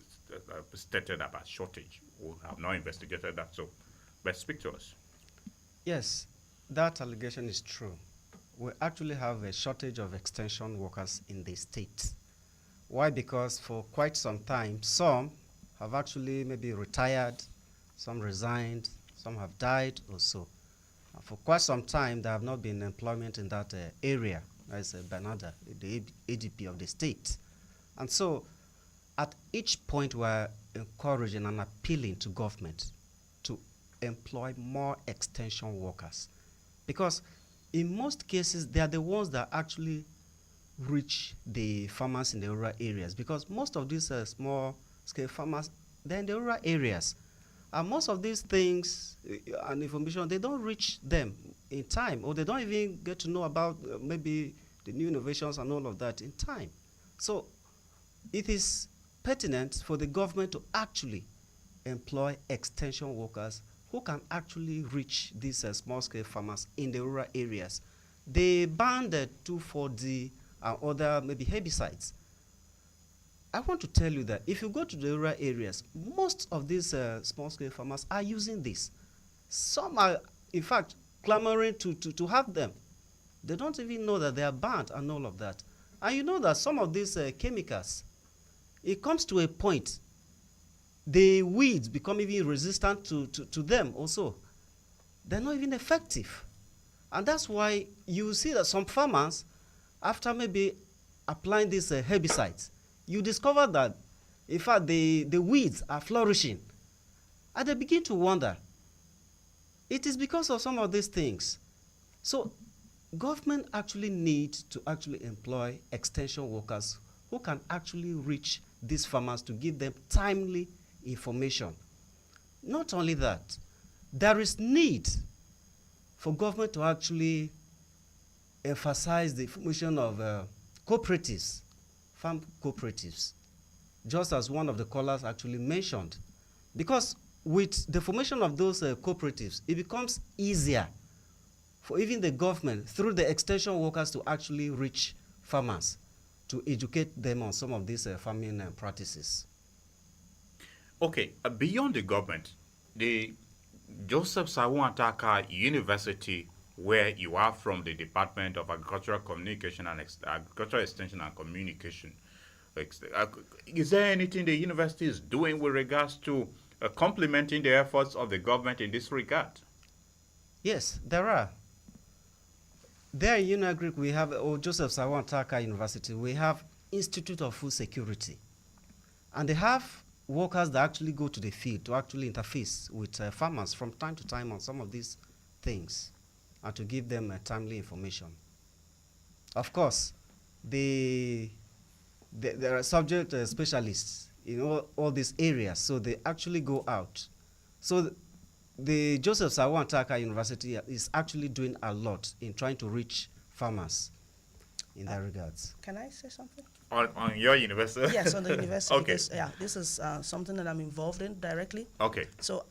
stated about shortage. We have not investigated that, so, but speak to us. Yes, that allegation is true. We actually have a shortage of extension workers in the state. Why? Because for quite some time, some have actually maybe retired, some resigned, some have died or so. For quite some time, there have not been employment in that area, as Bernarda, the ADP of the state. And so, at each point, we're encouraging and appealing to government to employ more extension workers. Because in most cases, they are the ones that actually reach the farmers in the rural areas. Because most of these small-scale farmers, they're in the rural areas. And most of these things and information, they don't reach them in time, or they don't even get to know about maybe the new innovations and all of that in time. So it is pertinent for the government to actually employ extension workers who can actually reach these small-scale farmers in the rural areas. They banned 2,4-D and other maybe herbicides. I want to tell you that if you go to the rural areas, most of these small-scale farmers are using this. Some are, in fact, clamoring to have them. They don't even know that they are banned and all of that. And you know that some of these chemicals, it comes to a point, the weeds become even resistant to them also. They're not even effective. And that's why you see that some farmers, after maybe applying these herbicides, you discover that, in fact, the weeds are flourishing. And they begin to wonder, it is because of some of these things. So government actually needs to actually employ extension workers who can actually reach these farmers to give them timely information. Not only that, there is need for government to actually emphasize the formation of cooperatives, farm cooperatives, just as one of the callers actually mentioned. Because with the formation of those cooperatives, it becomes easier for even the government, through the extension workers, to actually reach farmers, to educate them on some of these farming practices. Okay, beyond the government, the Joseph Sawuantaka University, where you are from, the Department of Agricultural Communication and Agricultural Extension and Communication, is there anything the university is doing with regards to complementing the efforts of the government in this regard? Yes, there are. There in UNAGRIC, we have, Joseph Sawuantaka University, we have Institute of Food Security. And they have workers that actually go to the field to actually interface with farmers from time to time on some of these things and to give them timely information. Of course, there are subject specialists in all these areas, so they actually go out. So the Joseph Sawantaka University is actually doing a lot in trying to reach farmers in that regards. Can I say something? On your university? Yes, on the university. Okay. Because, this is something that I'm involved in directly. Okay. So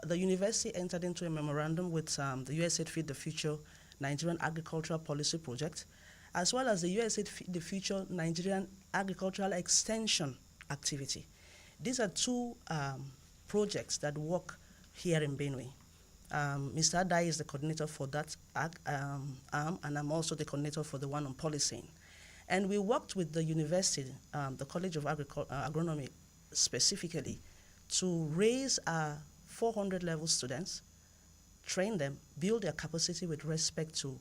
the university entered into a memorandum with the USAID Feed the Future Nigerian Agricultural Policy Project, as well as the USAID Feed the Future Nigerian Agricultural Extension Activity. These are two projects that work here in Benue. Mr. Adai is the coordinator for that arm, and I'm also the coordinator for the one on policing. And we worked with the university, the College of Agronomy specifically, to raise 400 level students, train them, build their capacity with respect to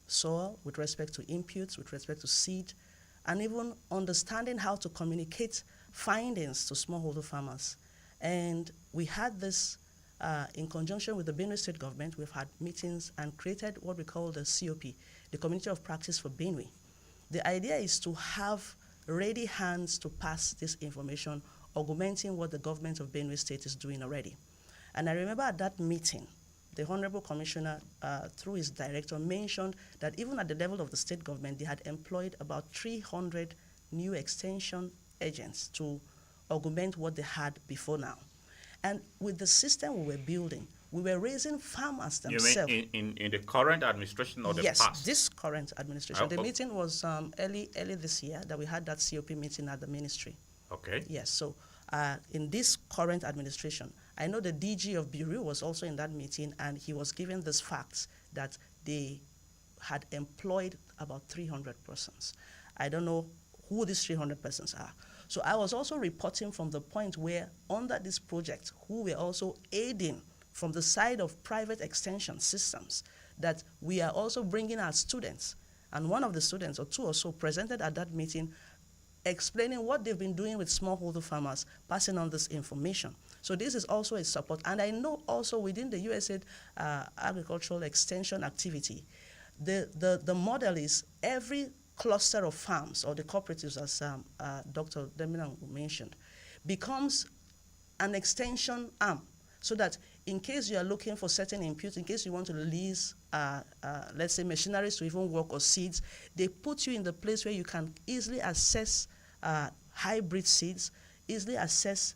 soil, with respect to inputs, with respect to seed, and even understanding how to communicate findings to smallholder farmers. And we had this in conjunction with the Benue State government. We've had meetings and created what we call the COP, the Community of Practice for Benue. The idea is to have ready hands to pass this information, augmenting what the government of Benue State is doing already. And I remember at that meeting, the Honorable Commissioner, through his director, mentioned that even at the level of the state government, they had employed about 300 new extension agents to augment what they had before now. And with the system we were building, we were raising farmers themselves. You mean in the current administration or the past? Yes, this current administration. The meeting was early this year that we had that COP meeting at the ministry. Okay. Yes, so in this current administration, I know the DG of Bureau was also in that meeting, and he was given these facts that they had employed about 300 persons. I don't know who these 300 persons are. So I was also reporting from the point where under this project, who were also aiding from the side of private extension systems, that we are also bringing our students. And one of the students, or two or so, presented at that meeting explaining what they've been doing with smallholder farmers, passing on this information. So this is also a support. And I know also within the USAID agricultural extension activity, the model is every cluster of farms, or the cooperatives, as Dr. Demina mentioned, becomes an extension arm, so that in case you are looking for certain inputs, in case you want to lease, let's say, machineries to even work, or seeds, they put you in the place where you can easily access hybrid seeds, easily access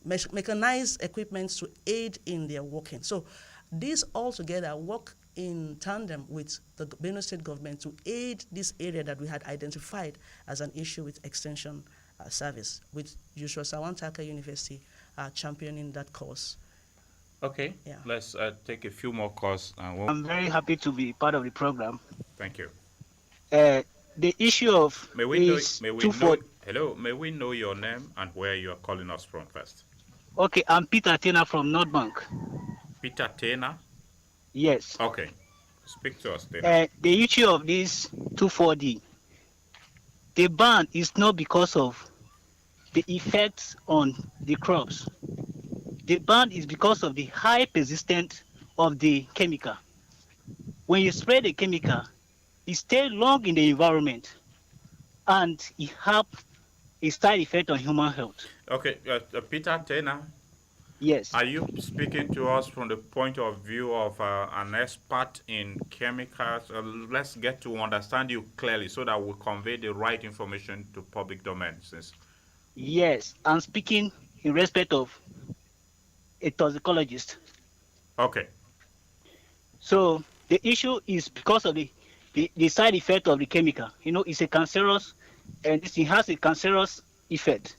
mechanized equipment to aid in their working. So these all together work in tandem with the Benue State government to aid this area that we had identified as an issue with extension service, with Joshua Sawantaka University championing that cause. Okay, yeah. Let's take a few more calls. I'm very happy to be part of the program. Thank you. The issue of may we know your name and where you are calling us from first? Okay, I'm Peter Tena from North Bank. Peter Tena? Yes. Okay. Speak to us, Tena. The issue of this 2,4-D, the ban is not because of the effects on the crops. The ban is because of the high persistence of the chemical. When you spray the chemical, it stays long in the environment, and it has a side effect on human health. Okay, Peter Tena. Yes. Are you speaking to us from the point of view of an expert in chemicals? Let's get to understand you clearly so that we'll convey the right information to public domain. Yes, I'm speaking in respect of a toxicologist. Okay. So the issue is because of the side effect of the chemical. You know, it's a cancerous, and it has a cancerous effect.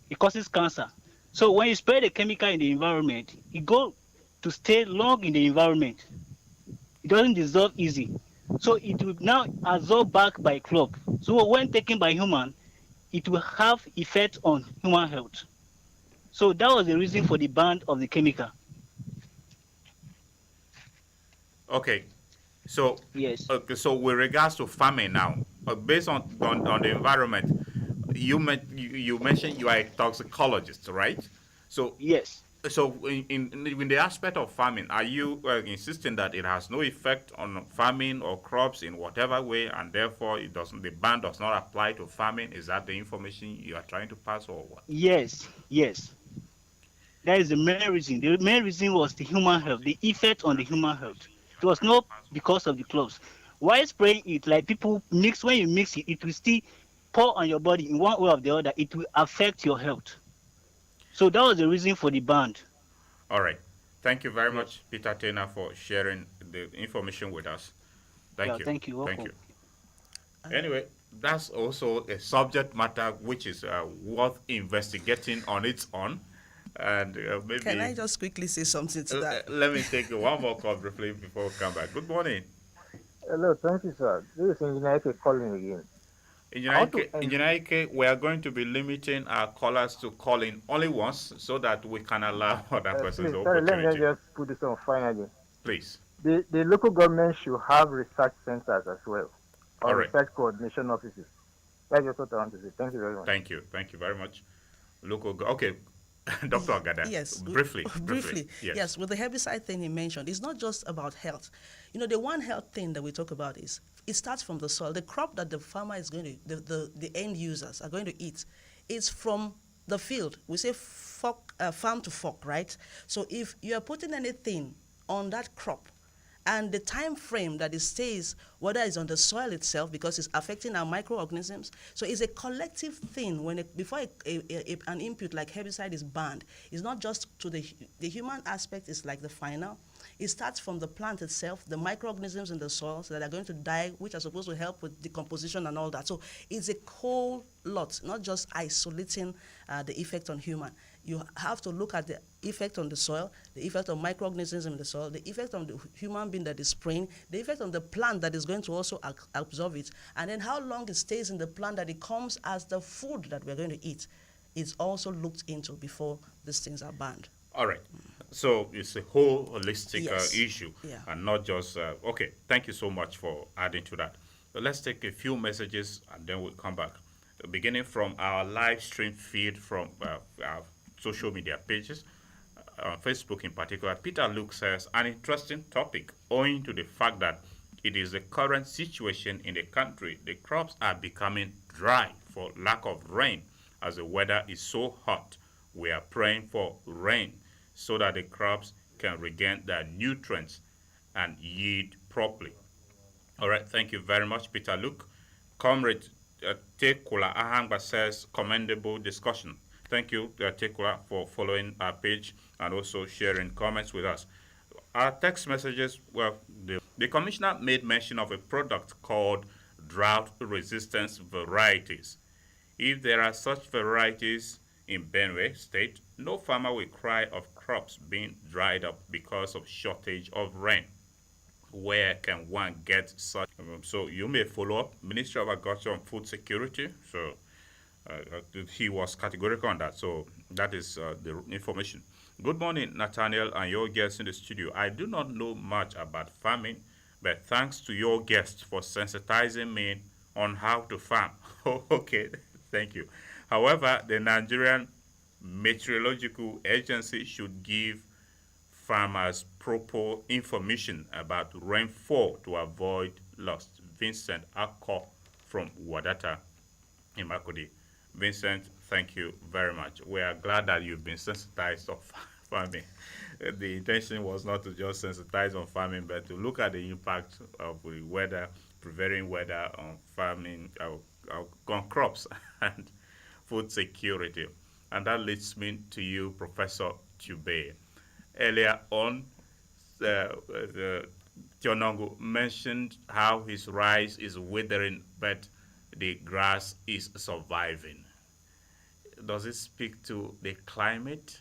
It causes cancer. So when you spray the chemical in the environment, it goes to stay long in the environment. It doesn't dissolve easy. So it will now absorb back by crop. So when taken by human, it will have effect on human health. So that was the reason for the ban of the chemical. Okay. So yes. Okay. So with regards to farming now, based on the environment, you mentioned you are a toxicologist, right? So yes. So in the aspect of farming, are you insisting that it has no effect on farming or crops in whatever way, and therefore the ban does not apply to farming? Is that the information you are trying to pass, or what? Yes. Yes. That is the main reason. The main reason was the human health, the effect on the human health. It was not because of the crops. While spraying it, like people mix, when you mix it, it will still pour on your body in one way or the other. It will affect your health. So that was the reason for the ban. All right. Thank you very Yes. much, Peter Taylor, for sharing the information with us. Yeah, Thank you. thank you. Thank Welcome. you. Anyway, that's also a subject matter which is worth investigating on its own. And maybe. Can I just quickly say something to that? Let me take one more call briefly before we come back. Good morning. Hello, thank you, sir. This is Engineer Ike calling again. Engineer Ike, we are going to be limiting our callers to calling only once so that we can allow other persons Please, the sorry, let me opportunity. just put this on finally. Please. The local government should have research centers as well, or All right. research coordination offices. That's just what I want to say. Thank you very much. Thank you. Thank you very much. Okay. Dr. Agada, Yes, briefly. Yes, with the herbicide thing he mentioned, it's not just about health. You know, the one health thing that we talk about is it starts from the soil. The crop that the farmer is going to, the end users are going to eat, is from the field. We say farm to fork, right? So if you are putting anything on that crop, and the time frame that it stays, whether it's on the soil itself, because it's affecting our microorganisms. So it's a collective thing. Before an input like herbicide is banned, it's not just to the human aspect is like the final. It starts from the plant itself, the microorganisms in the soils that are going to die, which are supposed to help with decomposition and all that. So it's a whole lot, not just isolating the effect on human. You have to look at the effect on the soil, the effect of microorganisms in the soil, the effect on the human being that is spraying, the effect on the plant that is going to also absorb it, and then how long it stays in the plant that it comes as the food that we're going to eat. It's also looked into before these things are banned. All right. So it's a whole holistic issue, Yeah. and not just, okay, thank you so much for adding to that. So let's take a few messages and then we'll come back. Beginning from our live stream feed from our social media pages, Facebook in particular, Peter Luke says, an interesting topic owing to the fact that it is the current situation in the country. The crops are becoming dry for lack of rain as the weather is so hot. We are praying for rain so that the crops can regain their nutrients and yield properly. All right, thank you very much, Peter Luke. Comrade Tekula Ahangba says, commendable discussion. Thank you, Tekula, for following our page and also sharing comments with us. Our text messages, well, the commissioner made mention of a product called drought resistance varieties. If there are such varieties in Benue State, no farmer will cry of crops being dried up because of shortage of rain. Where can one get such? So you may follow up Ministry of Agriculture and Food Security. So he was categorical on that. So that is the information. Good morning, Nathaniel and your guests in the studio. I do not know much about farming, but thanks to your guests for sensitizing me on how to farm. Okay, thank you. However, the Nigerian Meteorological Agency should give farmers proper information about rainfall to avoid loss. Vincent Akko from Wadata in Makodi. Vincent, thank you very much. We are glad that you've been sensitized of farming. The intention was not to just sensitize on farming, but to look at the impact of the weather, prevailing weather on farming, on crops and food security. And that leads me to you, Professor Tube. Earlier on, Tionongo mentioned how his rice is withering, but the grass is surviving. Does it speak to the climate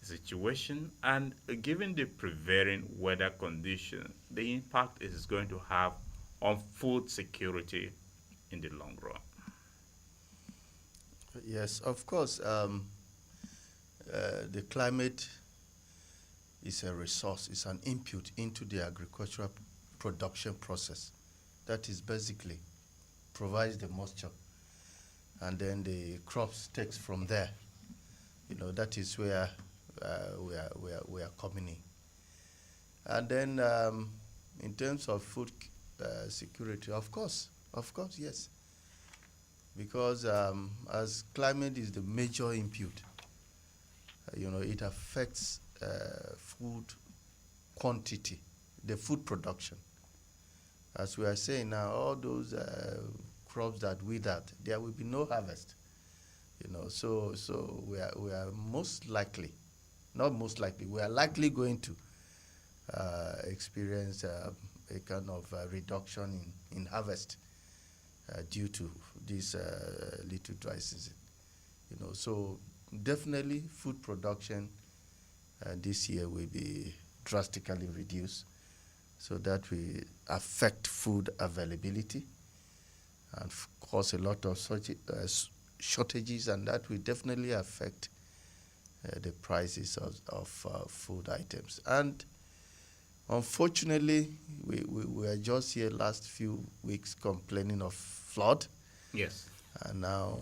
situation? And given the prevailing weather condition, the impact it is going to have on food security in the long run? Yes, of course. The climate is a resource, it's an input into the agricultural production process. That is basically provides the moisture, and then the crops takes from there. You know, that is where we are coming in. And then in terms of food security, of course, yes, because as climate is the major input, it affects food quantity, the food production. As we are saying now, all those crops that withered, there will be no harvest. So we are most likely, not most likely, we are likely going to experience a kind of reduction in harvest due to this little dry season. So definitely food production this year will be drastically reduced, so that will affect food availability and cause a lot of such shortages, and that will definitely affect the prices of food items. And unfortunately, we are just here last few weeks complaining of flood. Yes. And now,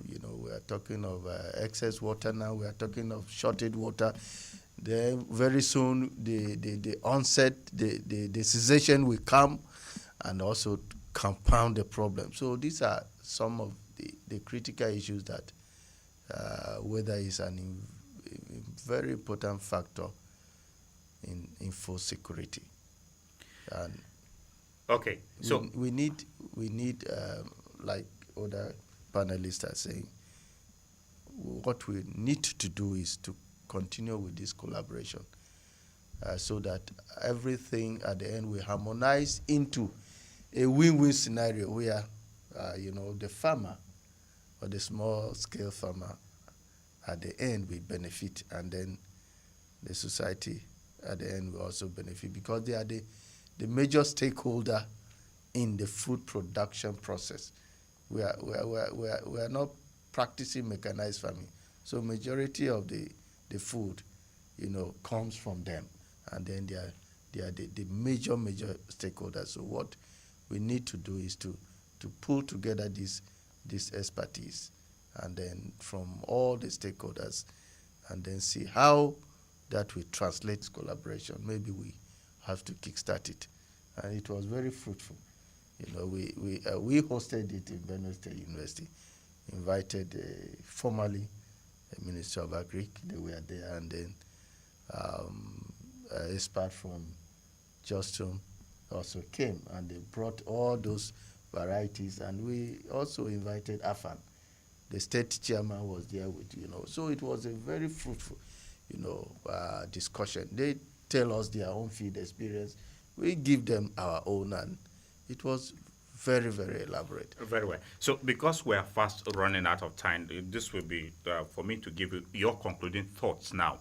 we are talking of excess water now. We are talking of shortage water. Then very soon, the onset, the cessation will come and also compound the problem. So these are some of the critical issues that weather is a very important factor in food security. And okay, so we need like other panelists are saying, what we need to do is to continue with this collaboration so that everything at the end will harmonize into a win-win scenario where the farmer or the small-scale farmer at the end will benefit, and then the society at the end will also benefit, because they are the major stakeholder in the food production process. We are not practicing mechanized farming, so majority of the food, comes from them, and then they are the major stakeholders. So what we need to do is to pull together this expertise, and then from all the stakeholders, and then see how that will translate collaboration. Maybe we have to kickstart it, and it was very fruitful. We hosted it in Benue State University, invited formally the Minister of Agric. They were there, and then an expert from Justum also came, and they brought all those varieties, and we also invited AFAN. The state chairman was there with, so it was a very fruitful, discussion. They tell us their own field experience. We give them our own, and it was very, very elaborate. Very well. So because we are fast running out of time, this will be for me to give you your concluding thoughts now.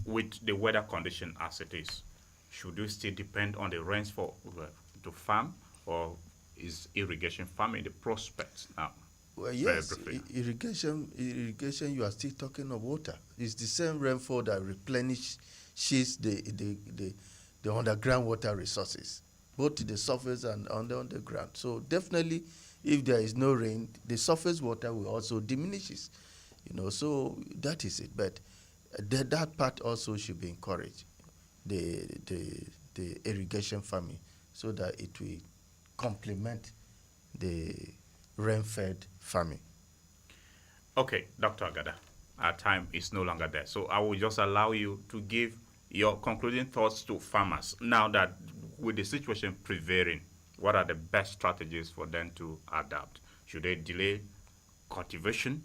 With the weather condition as it is, should we still depend on the rains to farm, or is irrigation farming the prospect now? Well, yes, irrigation, you are still talking of water. It's the same rainfall that replenishes the underground water resources, both to the surface and on the underground. So definitely, if there is no rain, the surface water will also diminishes. So that is it. But that part also should be encouraged, the irrigation farming, so that it will complement the rain-fed farming. Okay, Dr. Agada, our time is no longer there. So I will just allow you to give your concluding thoughts to farmers. Now that with the situation prevailing, what are the best strategies for them to adapt? Should they delay cultivation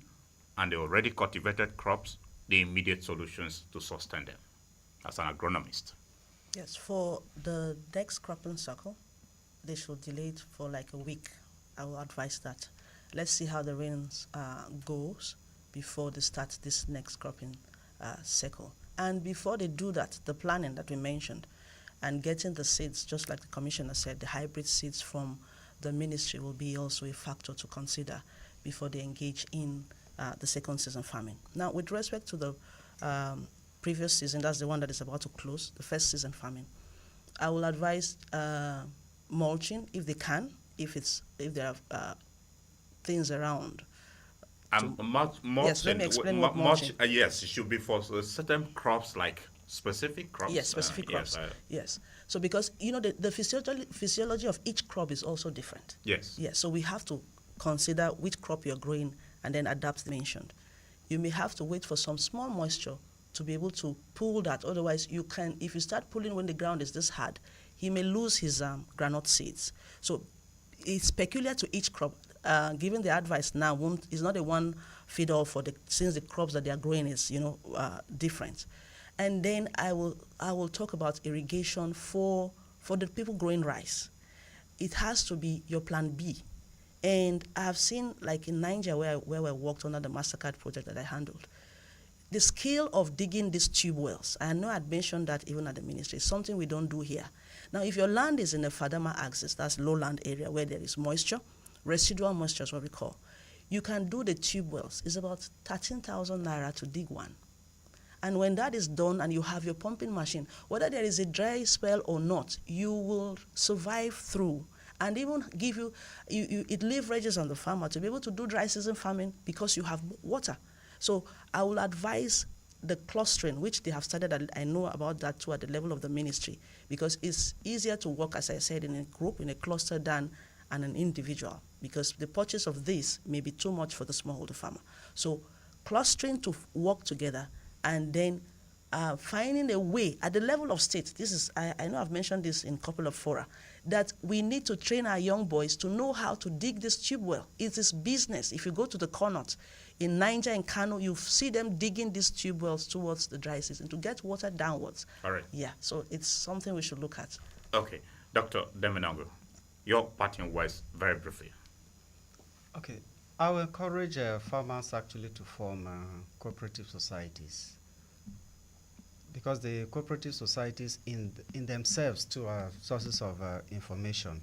and the already cultivated crops, the immediate solutions to sustain them as an agronomist? Yes, for the next cropping cycle, they should delay it for like a week. I will advise that. Let's see how the rains goes before they start this next cropping cycle. And before they do that, the planning that we mentioned and getting the seeds, just like the commissioner said, the hybrid seeds from the ministry will be also a factor to consider before they engage in the second season farming. Now, with respect to the previous season, that's the one that is about to close, the first season farming, I will advise mulching if they can, if there are things around. Mulching. Yes, let me explain what mulching. Yes, it should be for certain crops, like specific crops. Yes, specific crops. Yes. So because the physiology of each crop is also different. Yes. Yes. So we have to consider which crop you're growing and then adapt the mentioned. You may have to wait for some small moisture to be able to pull that. Otherwise, you can, if you start pulling when the ground is this hard, he may lose his groundnut seeds. So it's peculiar to each crop. Given the advice now, is not a one feed all for since the crops that they are growing is different. And then I will talk about irrigation for the people growing rice. It has to be your plan B. And I've seen, like in Nigeria, where I worked under the MasterCard project that I handled, the skill of digging these tube wells, I know I'd mentioned that even at the ministry, is something we don't do here. Now, if your land is in a Fadama axis, that's lowland area where there is moisture, residual moisture is what we call, you can do the tube wells. It's about 13,000 naira to dig one. And when that is done and you have your pumping machine, whether there is a dry spell or not, you will survive through and even give it leverages on the farmer to be able to do dry season farming because you have water. So I will advise the clustering, which they have started, I know about that too at the level of the ministry, because it's easier to work, as I said, in a group, in a cluster than an individual, because the purchase of this may be too much for the smallholder farmer. So clustering to work together and then finding a way at the level of state. This is, I know I've mentioned this in a couple of fora, that we need to train our young boys to know how to dig this tube well. It is business. If you go to the Connaught in Niger and Kano, you see them digging these tube wells towards the dry season to get water downwards. All right. Yeah, so it's something we should look at. Okay. Dr. Demenongo, your parting words very briefly. Okay. I will encourage farmers actually to form cooperative societies, because the cooperative societies in themselves too are sources of information.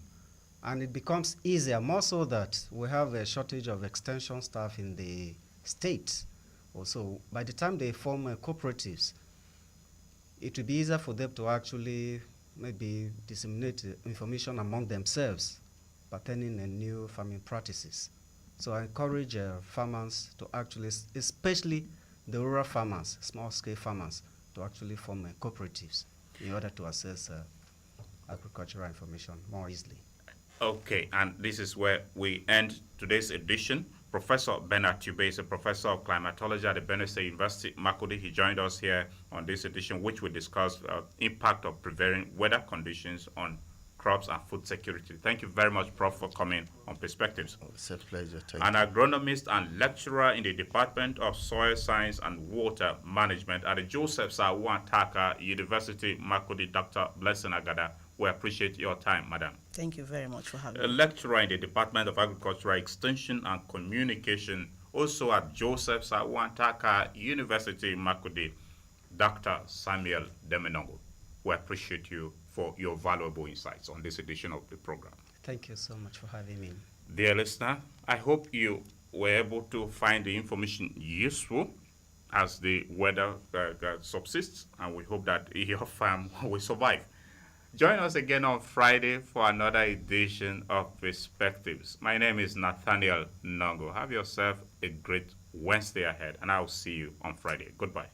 And it becomes easier, more so that we have a shortage of extension staff in the state. Also, by the time they form cooperatives, it will be easier for them to actually maybe disseminate information among themselves pertaining to new farming practices. So I encourage farmers to actually, especially the rural farmers, small-scale farmers, to actually form cooperatives in order to access agricultural information more easily. Okay, and this is where we end today's edition. Professor Bernard Tube is a professor of climatology at the Benue State University, Makurdi. He joined us here on this edition, which we discussed impact of prevailing weather conditions on crops and food security. Thank you very much, Prof, for coming on Perspectives. Oh, it's a pleasure. An agronomist and lecturer in the Department of Soil Science and Water Management at the Joseph Sawan Taka University, Makurdi, Dr. Blessing Agada. We appreciate your time, madam. Thank you very much for having me. A me. lecturer in the Department of Agricultural Extension and Communication, also at Joseph Sawan Taka University, Makurdi, Dr. Samuel Demenongo. We appreciate you for your valuable insights on this edition of the program. Thank you so much for having me. Dear listener, I hope you were able to find the information useful as the weather subsists, and we hope that your farm will survive. Join us again on Friday for another edition of Perspectives. My name is Nathaniel Nongo. Have yourself a great Wednesday ahead, and I'll see you on Friday. Goodbye.